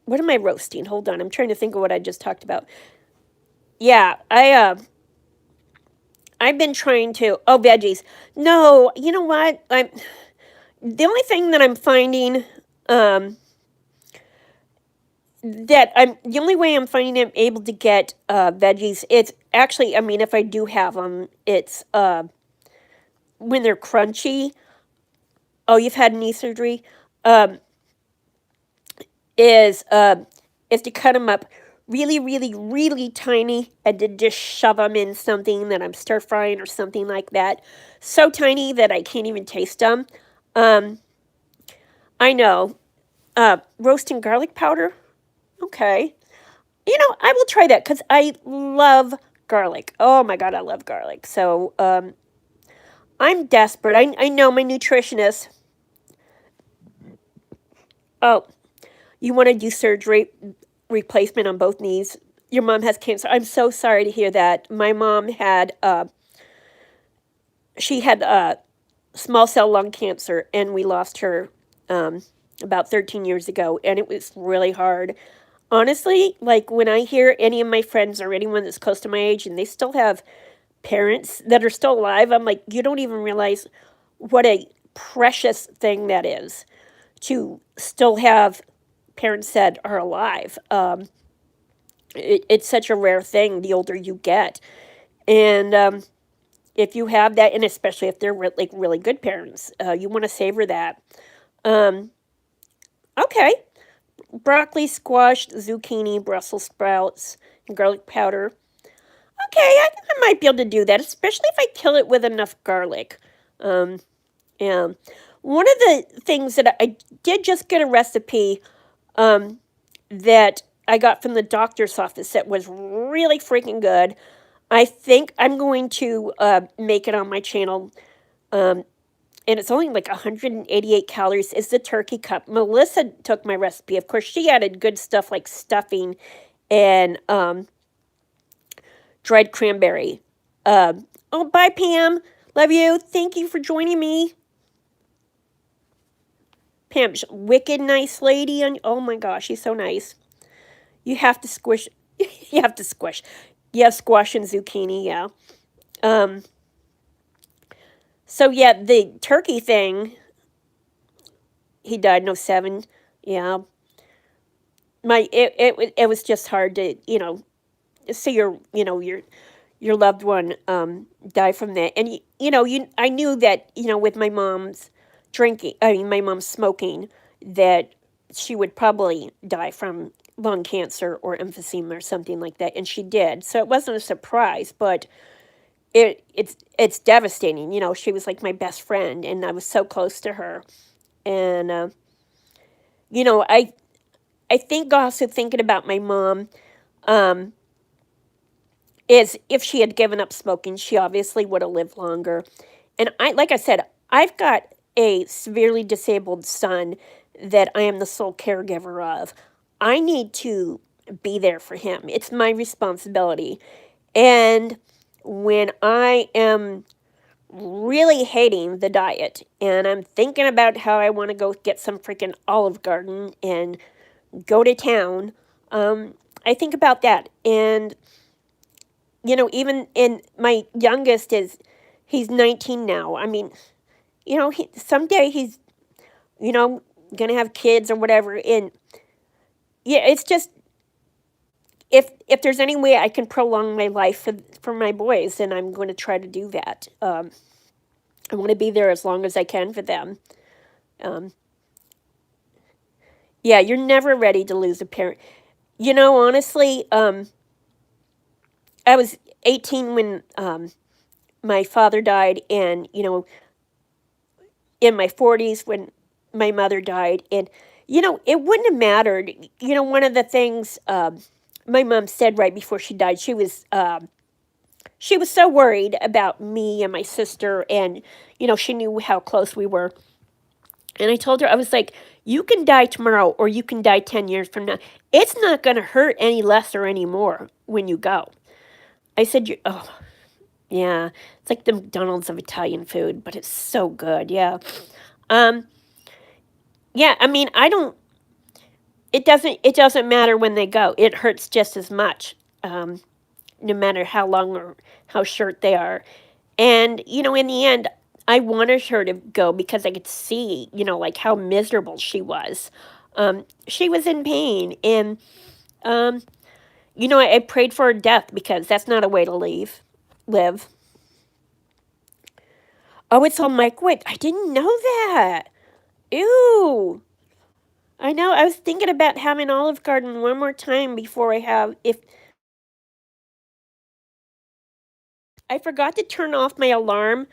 What am I roasting? Hold on. I'm trying to think of what I just talked about. Yeah, I've been trying to. Oh, veggies. No, you know what? I'm the only thing that I'm finding. Um, that I'm the only way I'm finding I'm able to get veggies. It's actually, I mean, if I do have them, it's when they're crunchy. Oh, you've had knee surgery. Um, is is to cut them up really, really, really tiny and to just shove them in something that I'm stir frying or something like that. So tiny that I can't even taste them. Um, I know. Roasting garlic powder. Okay. You know, I will try that because I love garlic. Oh my God, I love garlic. So I'm desperate. I know my nutritionist. Oh, you want to do surgery replacement on both knees? Your mom has cancer. I'm so sorry to hear that. My mom had she had small cell lung cancer, and we lost her um, about 13 years ago, and it was really hard. Honestly, like when I hear any of my friends or anyone that's close to my age, and they still have parents that are still alive, I'm like, you don't even realize what a precious thing that is to still have parents that are alive. It's such a rare thing the older you get. And if you have that, and especially if they're like really good parents, you want to savor that. Um, okay. Broccoli, squash, zucchini, Brussels sprouts, and garlic powder. Okay, I might be able to do that, especially if I kill it with enough garlic. Um, yeah. One of the things that I did just get a recipe that I got from the doctor's office that was really freaking good. I think I'm going to make it on my channel. And it's only like 188 calories. Is the turkey cup. Melissa took my recipe. Of course, she added good stuff like stuffing and dried cranberry. Oh, bye, Pam. Love you. Thank you for joining me. Pam, wicked nice lady. Oh my gosh, she's so nice. You have to squish. You have to squish. Yeah, squash and zucchini. Yeah. Um. So yeah, the turkey thing. He died in '07. Yeah. It was just hard to see your loved one die from that. And I knew that with my mom's drinking, I mean my mom's smoking, that she would probably die from lung cancer or emphysema or something like that, and she did. So it wasn't a surprise, but it's devastating. She was like my best friend, and I was so close to her. And you know, I think also thinking about my mom, um, is if she had given up smoking, she obviously would have lived longer. And like I said, I've got a severely disabled son that I am the sole caregiver of. I need to be there for him. It's my responsibility. And when I am really hating the diet and I'm thinking about how I want to go get some freaking Olive Garden and go to town, I think about that. And, even in my youngest he's 19 now. I mean, someday he's, you know, gonna have kids or whatever. And yeah, it's just, if there's any way I can prolong my life for my boys, then I'm going to try to do that. I want to be there as long as I can for them. Um, yeah, you're never ready to lose a parent. Honestly, I was 18 when my father died, and in my 40s when my mother died, and it wouldn't have mattered. One of the things my mom said right before she died, she was so worried about me and my sister, and she knew how close we were. And I told her, I was like, you can die tomorrow or you can die 10 years from now. It's not going to hurt any less or any more when you go. I said, oh, yeah, it's like the McDonald's of Italian food, but it's so good. Yeah. Um, yeah, I mean, it doesn't matter when they go. It hurts just as much, no matter how long or how short they are. And, in the end, I wanted her to go because I could see, like how miserable she was. She was in pain. And, um, I prayed for her death because that's not a way to live. Oh, it's on microwave. I didn't know that. Ew. I know. I was thinking about having Olive Garden one more time before if I forgot to turn off my alarm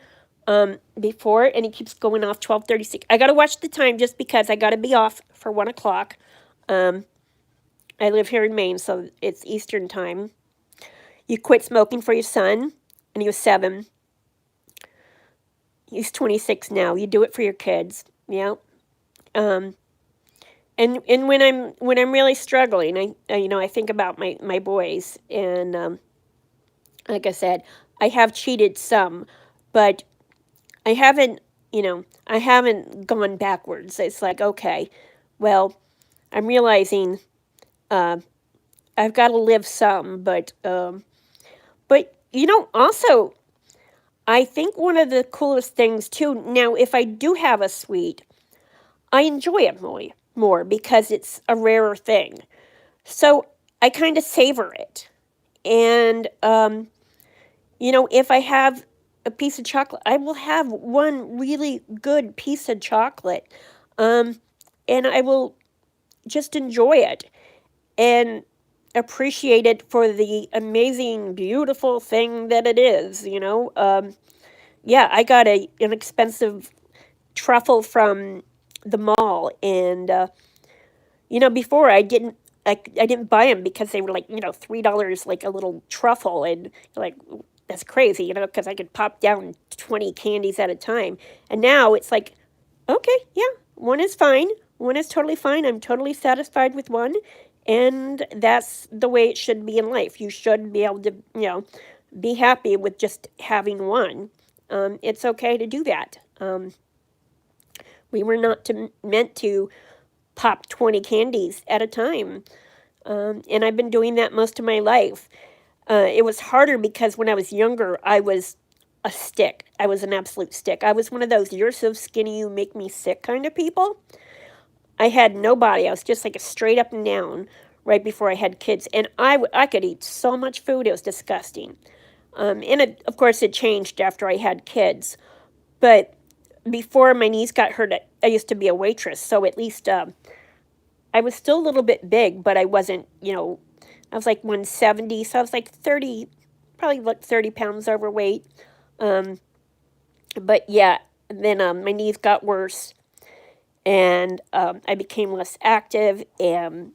before, and it keeps going off 12:36. I gotta watch the time just because I gotta be off for 1 o'clock. Um, I live here in Maine, so it's Eastern time. You quit smoking for your son, and he was 7. He's 26 now. You do it for your kids. Yeah. Um, and when I'm really struggling, I think about my boys, and like I said, I have cheated some, but I haven't gone backwards. It's like, okay, well, I'm realizing uh, I've got to live some, but also, I think one of the coolest things too. Now, if I do have a sweet, I enjoy it more because it's a rarer thing. So I kind of savor it, and if I have a piece of chocolate, I will have one really good piece of chocolate, um, and I will just enjoy it and appreciate it for the amazing, beautiful thing that it is. Yeah, I got an expensive truffle from the mall, and before I didn't buy them because they were like $3 like a little truffle, and like that's crazy, because I could pop down 20 candies at a time, and now it's like, okay, yeah, one is fine, one is totally fine. I'm totally satisfied with one, and that's the way it should be in life. You should be able to be happy with just having one. It's okay to do that. We were not meant to pop 20 candies at a time. And I've been doing that most of my life. It was harder because when I was younger, I was a stick. I was an absolute stick. I was one of those, you're so skinny, you make me sick kind of people. I had no body. I was just like a straight up and down right before I had kids. And I could eat so much food, it was disgusting. Of course, it changed after I had kids. But before my knees got hurt, I used to be a waitress. So at least I was still a little bit big, but I wasn't, I was like 170. So I was like 30, probably like 30 pounds overweight. Um, but yeah, then my knees got worse, and I became less active, and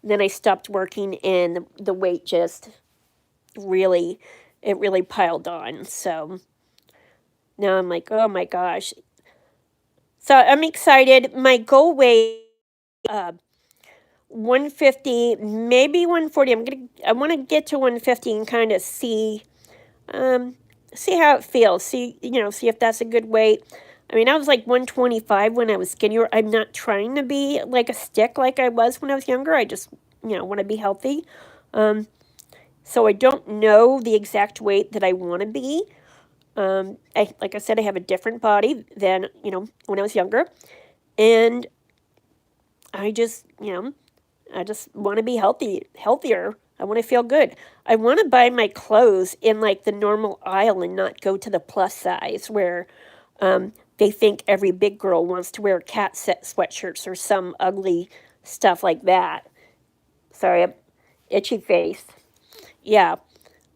then I stopped working, and the weight just really, it really piled on. So now I'm like, oh my gosh, So I'm excited. My goal weight, uh, 150, maybe 140. I want to get to 150 and kind of um, see how it feels. See if that's a good weight. I mean, I was like 125 when I was skinnier. I'm not trying to be like a stick like I was when I was younger. I just, want to be healthy. Um, so I don't know the exact weight that I want to be. Like I said, I have a different body than, when I was younger. And I just, I just want to be healthier. I want to feel good. I want to buy my clothes in like the normal aisle and not go to the plus size where they think every big girl wants to wear cat set sweatshirts or some ugly stuff like that. Sorry, itchy face. Yeah,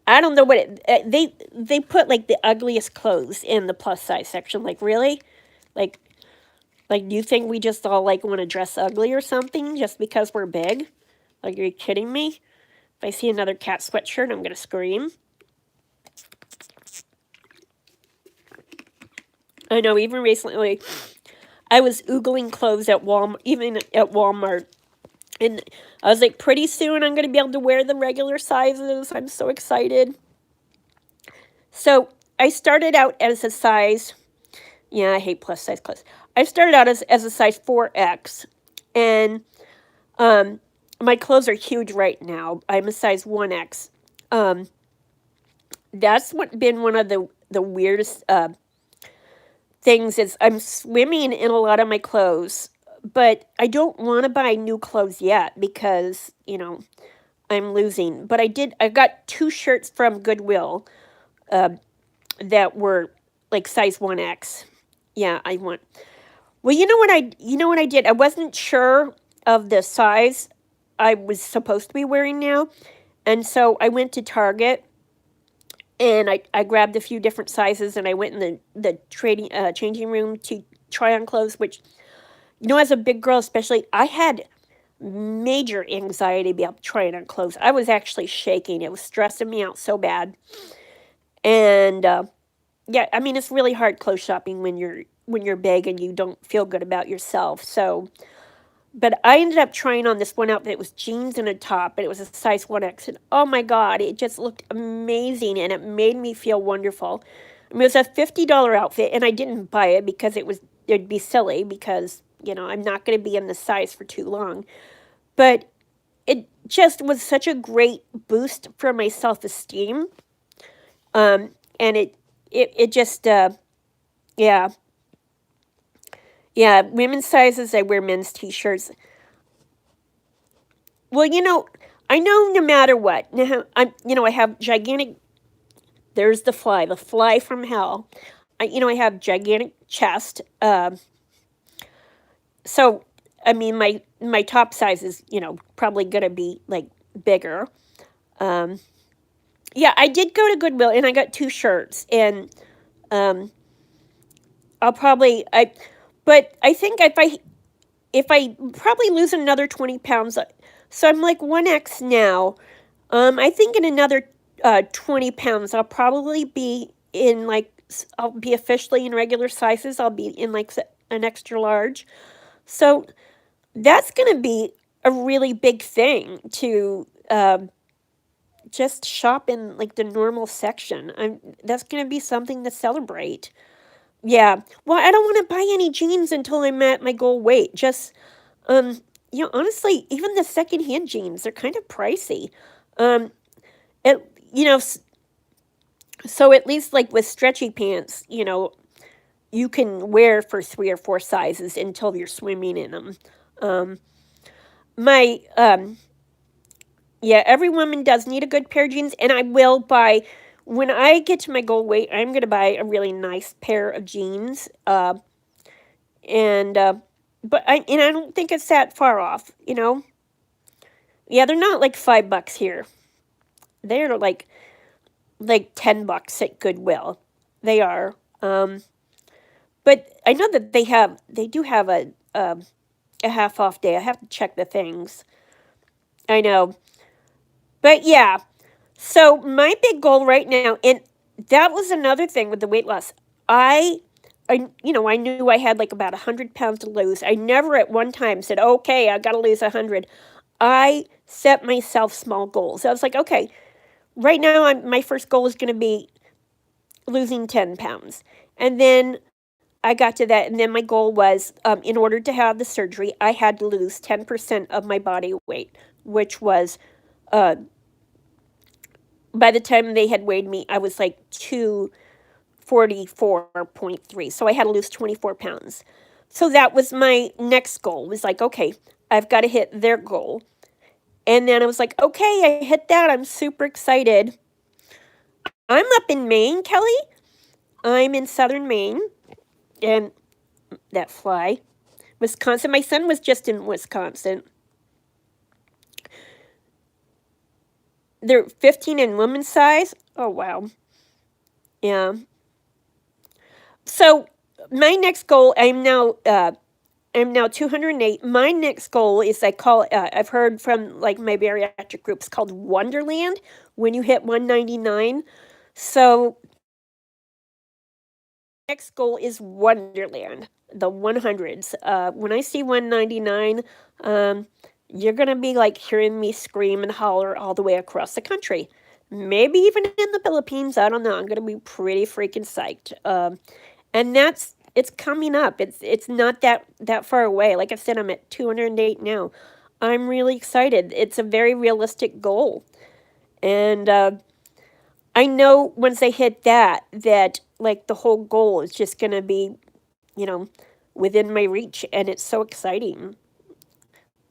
I don't know what they put like the ugliest clothes in the plus size section. Like really, like do you think we just all like want to dress ugly or something just because we're big? Like, are you kidding me? If I see another cat sweatshirt, I'm gonna scream. I know. Even recently, I was oogling clothes at Walmart, even at Walmart, and I was like, pretty soon I'm gonna be able to wear the regular sizes. I'm so excited. So I started out as a size. Yeah, I hate plus size clothes. I started out as a size 4X, and um, my clothes are huge right now. I'm a size 1X. Um, that's what been one of the weirdest things is I'm swimming in a lot of my clothes, but I don't want to buy new clothes yet because I'm losing. But I got two shirts from Goodwill that were like size 1X. Yeah, I want. Well, you know what I did? I wasn't sure of the size I was supposed to be wearing now. And so I went to Target and I grabbed a few different sizes and I went in the trading changing room to try on clothes, which as a big girl especially, I had major anxiety about trying on clothes. I was actually shaking. It was stressing me out so bad. And yeah, I mean it's really hard clothes shopping when you're big and you don't feel good about yourself. So, but I ended up trying on this one outfit. It was jeans and a top, and it was a size 1X. And oh my God, it just looked amazing and it made me feel wonderful. I mean, it was a $50 outfit, and I didn't buy it because it'd be silly because, I'm not going to be in the size for too long. But it just was such a great boost for my self esteem. And it just, yeah, yeah, women's sizes, I wear men's t shirts. Well, I know no matter what. I have gigantic. There's the fly from hell. I have gigantic chest. So, I mean, my top size is, probably gonna be like bigger. Um, yeah, I did go to Goodwill and I got two shirts, and um, but I think if I probably lose another 20 pounds, so I'm like 1X now. I think in another 20 pounds, I'll probably be in like, I'll be officially in regular sizes. I'll be in like an extra large. So that's going to be a really big thing to just shop in like the normal section. That's going to be something to celebrate. Yeah. Well, I don't want to buy any jeans until I'm at my goal weight. Just, honestly, even the secondhand jeans, they're kind of pricey. Um, it, so at least like with stretchy pants, you can wear for 3 or 4 sizes until you're swimming in them. Um, my yeah, every woman does need a good pair of jeans, and I will buy when I get to my goal weight. I'm gonna buy a really nice pair of jeans. And but I don't think it's that far off. Yeah, they're not like $5 here. They're like $10 at Goodwill. They are. But I know that they do have a half off day. I have to check the things. I know. But yeah. So my big goal right now, and that was another thing with the weight loss. I I knew I had like about 100 pounds to lose. I never at one time said, okay, I got to lose 100. I set myself small goals. I was like, okay, right now my first goal is going to be losing 10 pounds. And then I got to that, and then my goal was, in order to have the surgery, I had to lose 10% of my body weight, which was, uh, by the time they had weighed me, I was like 244.3. So I had to lose 24 pounds. So that was my next goal. It was like, okay, I've got to hit their goal. And then I was like, okay, I hit that. I'm super excited. I'm up in Maine, Kelly. I'm in southern Maine. And that fly. Wisconsin. My son was just in Wisconsin. They're 15 in women's size. Oh, wow. Yeah. So my next goal, I'm now 208. My next goal is I've heard from like my bariatric groups called Wonderland when you hit 199. So next goal is Wonderland, the 100s. When I see 199, you're going to be like hearing me scream and holler all the way across the country. Maybe even in the Philippines. I don't know. I'm going to be pretty freaking psyched. And it's coming up. It's not that far away. Like I said, I'm at 208 now. I'm really excited. It's a very realistic goal. And I know once I hit that like the whole goal is just going to be, you know, within my reach, and it's so exciting.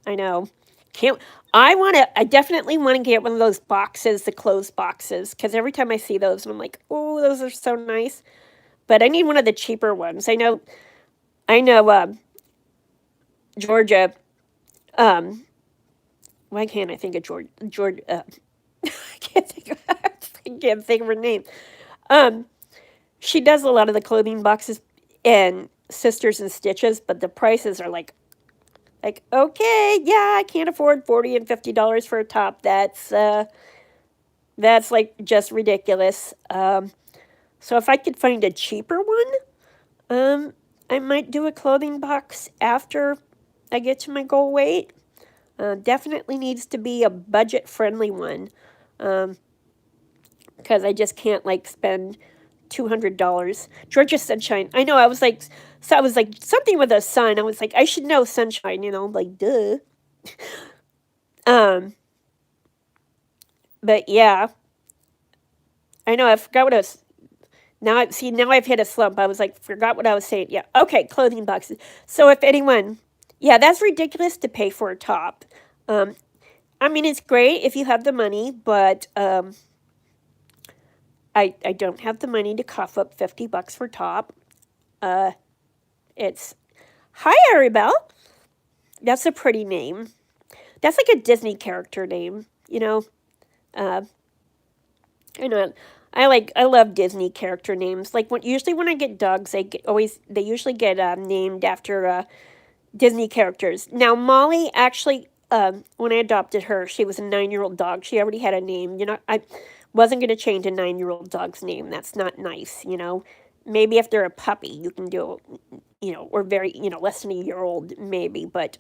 I know. Can't I definitely want to get one of those boxes, the closed boxes, cuz every time I see those I'm like, "Oh, those are so nice." But I need one of the cheaper ones. I know Georgia um why can't I think of George I can't think of her name. Um she does a lot of the clothing boxes and Sisters and Stitches, but the prices are like, okay, yeah, I can't afford $40 and $50 for a top. That's like just ridiculous. So if I could find a cheaper one, I might do a clothing box after I get to my goal weight. Definitely needs to be a budget friendly one. Um, because I just can't like spend $200. Georgia Sunshine. I know. I was like something with a sun. I was like, I should know Sunshine. Like duh. Um, but yeah, I know. I forgot what I was. Now I've hit a slump. I was like, forgot what I was saying. Yeah. Okay. Clothing boxes. So if anyone, yeah, that's ridiculous to pay for a top. Um, I mean, it's great if you have the money, but I don't have the money to cough up $50 for top. Uh, it's Hi, Arabelle. That's a pretty name. That's like a Disney character name, you know. Uh, I know. I love Disney character names. Like usually when I get dogs, they usually get named after Disney characters. Now Molly actually, when I adopted her, she was a 9-year-old dog. She already had a name. I wasn't going to change a 9-year-old dog's name. That's not nice. Maybe if they're a puppy, you can do, or very, less than a year old, maybe. But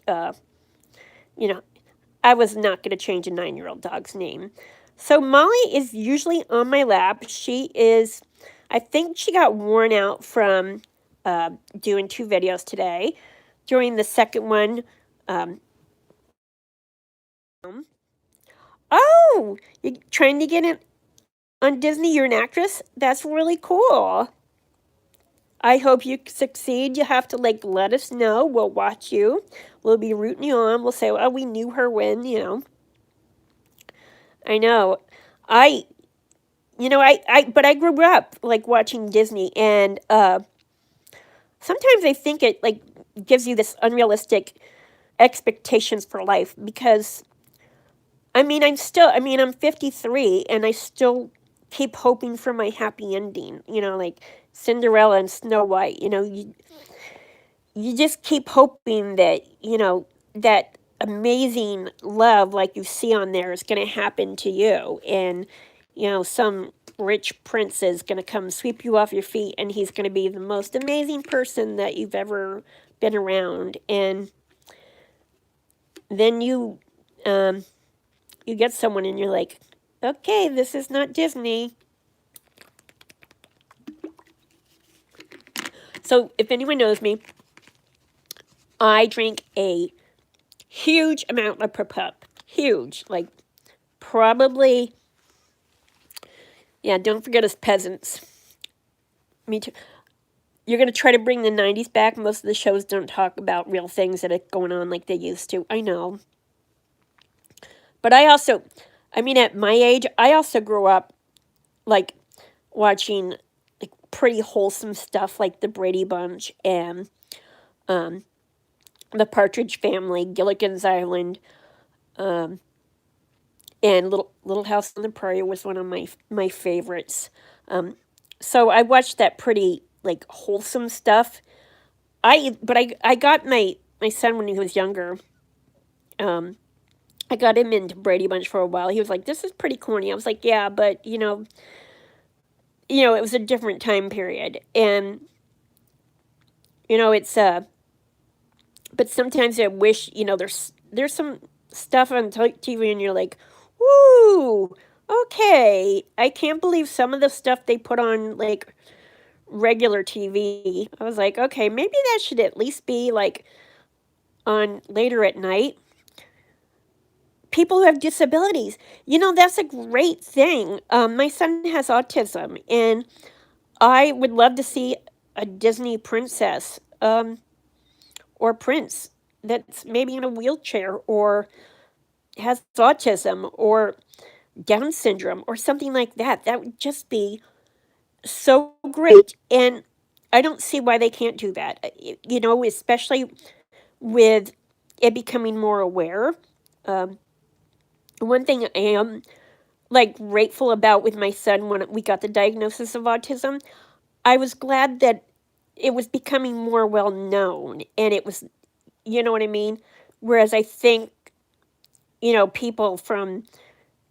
you know, I was not going to change a 9-year-old dog's name. So Molly is usually on my lap. I think she got worn out from doing 2 videos today. During the second one, um, oh, you're trying to get it on Disney? You're an actress? That's really cool. I hope you succeed. You have to let us know. We'll watch you. We'll be rooting you on. We'll say, oh, we knew her when. I know. I, but I grew up watching Disney, and sometimes I think it gives you this unrealistic expectations for life because I'm 53 and I still keep hoping for my happy ending, like Cinderella and Snow White, you just keep hoping that, that amazing love like you see on there is going to happen to you. And, some rich prince is going to come sweep you off your feet, and he's going to be the most amazing person that you've ever been around. And then you get someone and you're like, okay, this is not Disney. So if anyone knows me, I drink a huge amount of per cup. Huge. Like, probably, yeah, don't forget us peasants. Me too. You're going to try to bring the 90s back. Most of the shows don't talk about real things that are going on like they used to. I know. But at my age, I also grew up, like, watching, like, pretty wholesome stuff like The Brady Bunch and The Partridge Family, Gilligan's Island, and Little House on the Prairie was one of my favorites. So I watched that pretty, like, wholesome stuff. I got my son when he was younger. I got him into Brady Bunch for a while. He was like, "This is pretty corny." I was like, "Yeah, but it was a different time period, and it's But sometimes I wish there's some stuff on TV, and you're like, "Woo, okay." I can't believe some of the stuff they put on like regular TV. I was like, "Okay, maybe that should at least be like on later at night." People who have disabilities, that's a great thing. My son has autism, and I would love to see a Disney princess or prince that's maybe in a wheelchair or has autism or Down syndrome or something like that. That would just be so great. And I don't see why they can't do that, especially with it becoming more aware. Um, One thing I am like grateful about with my son when we got the diagnosis of autism, I was glad that it was becoming more well known, and it was, you know what I mean? Whereas I think, people from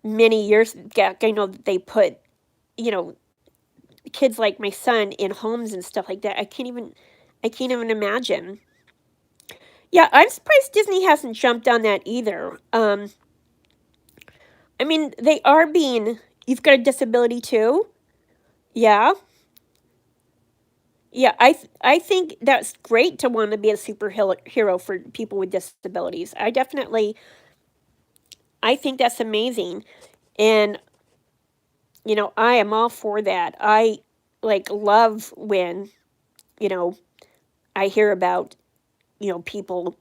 many years ago, they put, you know, kids like my son in homes and stuff like that. I can't even imagine. Yeah, I'm surprised Disney hasn't jumped on that either. I mean, they are being, you've got a disability too? Yeah. Yeah, I think that's great to want to be a superhero for people with disabilities. I think that's amazing. And, I am all for that. I like love when, you know, I hear about, people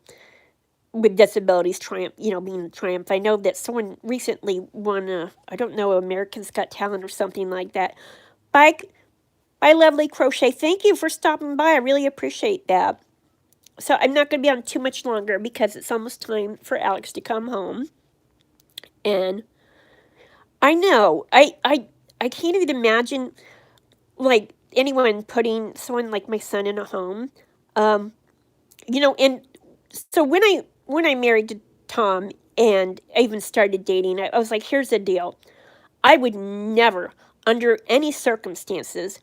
with disabilities being triumph. I know that someone recently won I don't know, America's Got Talent or something like that. By by Lovely Crochet. Thank you for stopping by. I really appreciate that. So I'm not going to be on too much longer because it's almost time for Alex to come home. And I know I can't even imagine like anyone putting someone like my son in a home. Um, and so when I married to Tom and I even started dating, I was like, here's the deal. I would never, under any circumstances,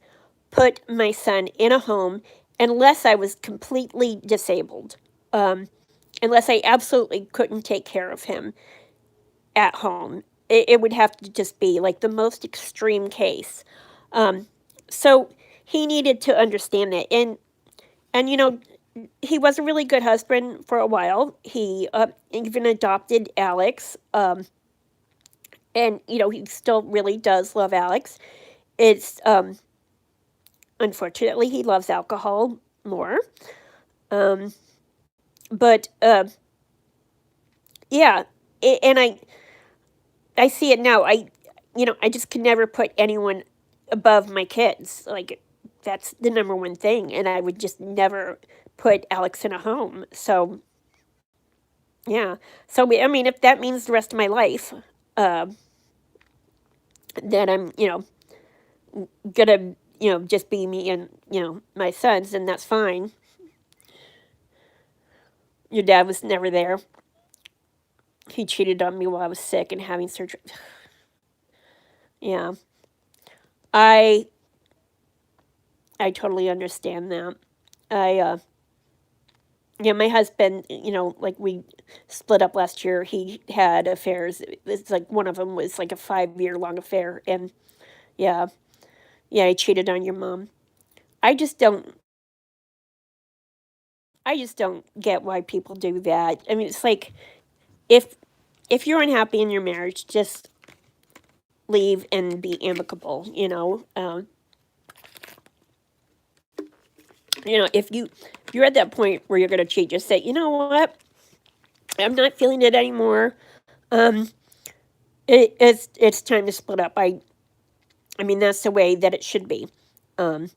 put my son in a home unless I was completely disabled. Unless I absolutely couldn't take care of him at home. It would have to just be like the most extreme case. Um, so he needed to understand that. And he was a really good husband for a while. He even adopted Alex. And he still really does love Alex. It's unfortunately he loves alcohol more. Um, but yeah, and I see it now. I just can never put anyone above my kids. Like that's the number one thing, and I would just never put Alex in a home. So yeah. So I mean, if that means the rest of my life, uh, that I'm gonna just be me and my sons, then that's fine. Your dad was never there. He cheated on me while I was sick and having surgery. Yeah. I I totally understand that. I Yeah, my husband, like we split up last year. He had affairs. It's like one of them was like a 5 year long affair, and yeah, yeah, he cheated on your mom. I just don't. I just don't get why people do that. I mean, it's like if if you're unhappy in your marriage, just leave and be amicable. If you're at that point where you're gonna cheat, just say, you know what, I'm not feeling it anymore. Um, it's time to split up. I mean, that's the way that it should be. Um,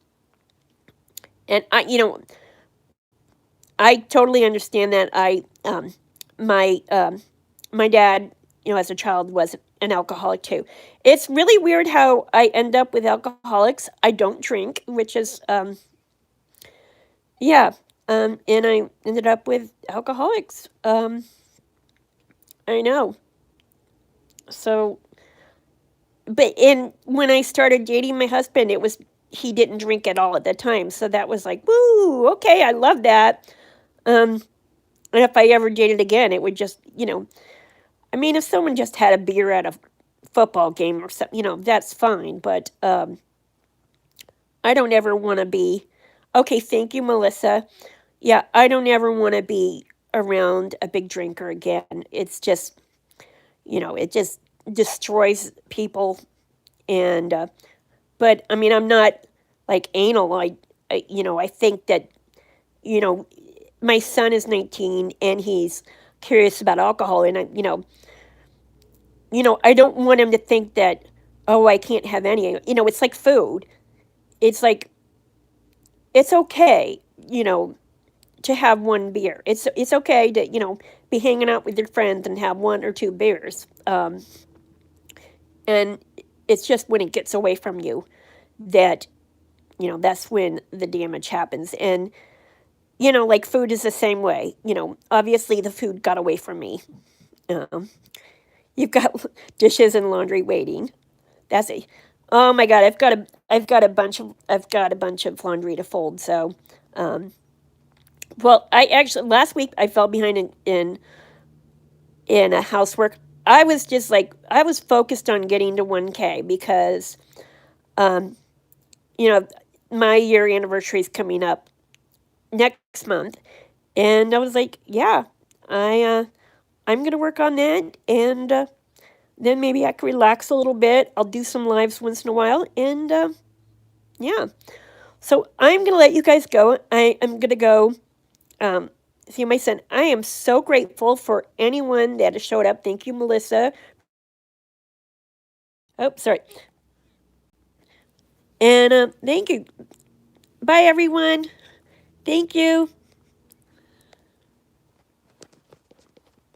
and I totally understand that. My my dad, as a child was an alcoholic too. It's really weird how I end up with alcoholics. I don't drink, which is yeah. And I ended up with alcoholics. I know. So, but in when I started dating my husband, it was he didn't drink at all at the time. So that was like, woo, okay, I love that. Um, and if I ever dated again, it would just, I mean, if someone just had a beer at a football game or something, that's fine. But I don't ever want to be, okay, thank you, Melissa. Yeah, I don't ever want to be around a big drinker again. It's just, it just destroys people. And, but I mean, I'm not like anal. I think that, you know, my son is 19 and he's curious about alcohol. And I don't want him to think that, oh, I can't have any. It's like food. It's like, it's okay, to have one beer. It's okay to, be hanging out with your friends and have one or two beers. And it's just when it gets away from you that, that's when the damage happens. And, like food is the same way. Obviously the food got away from me. Um, you've got dishes and laundry waiting. That's a Oh my god, I've got a bunch of laundry to fold. So, um, well, I actually last week I fell behind in a housework. I was focused on getting to 1K because um, you know, my year anniversary is coming up next month, and I was like, yeah, I'm gonna work on that, and then maybe I can relax a little bit. I'll do some lives once in a while, and yeah. So I'm gonna let you guys go. I'm gonna go um, see my son. I am so grateful for anyone that has showed up. Thank you, Melissa. Oh, sorry. And thank you. Bye, everyone. Thank you.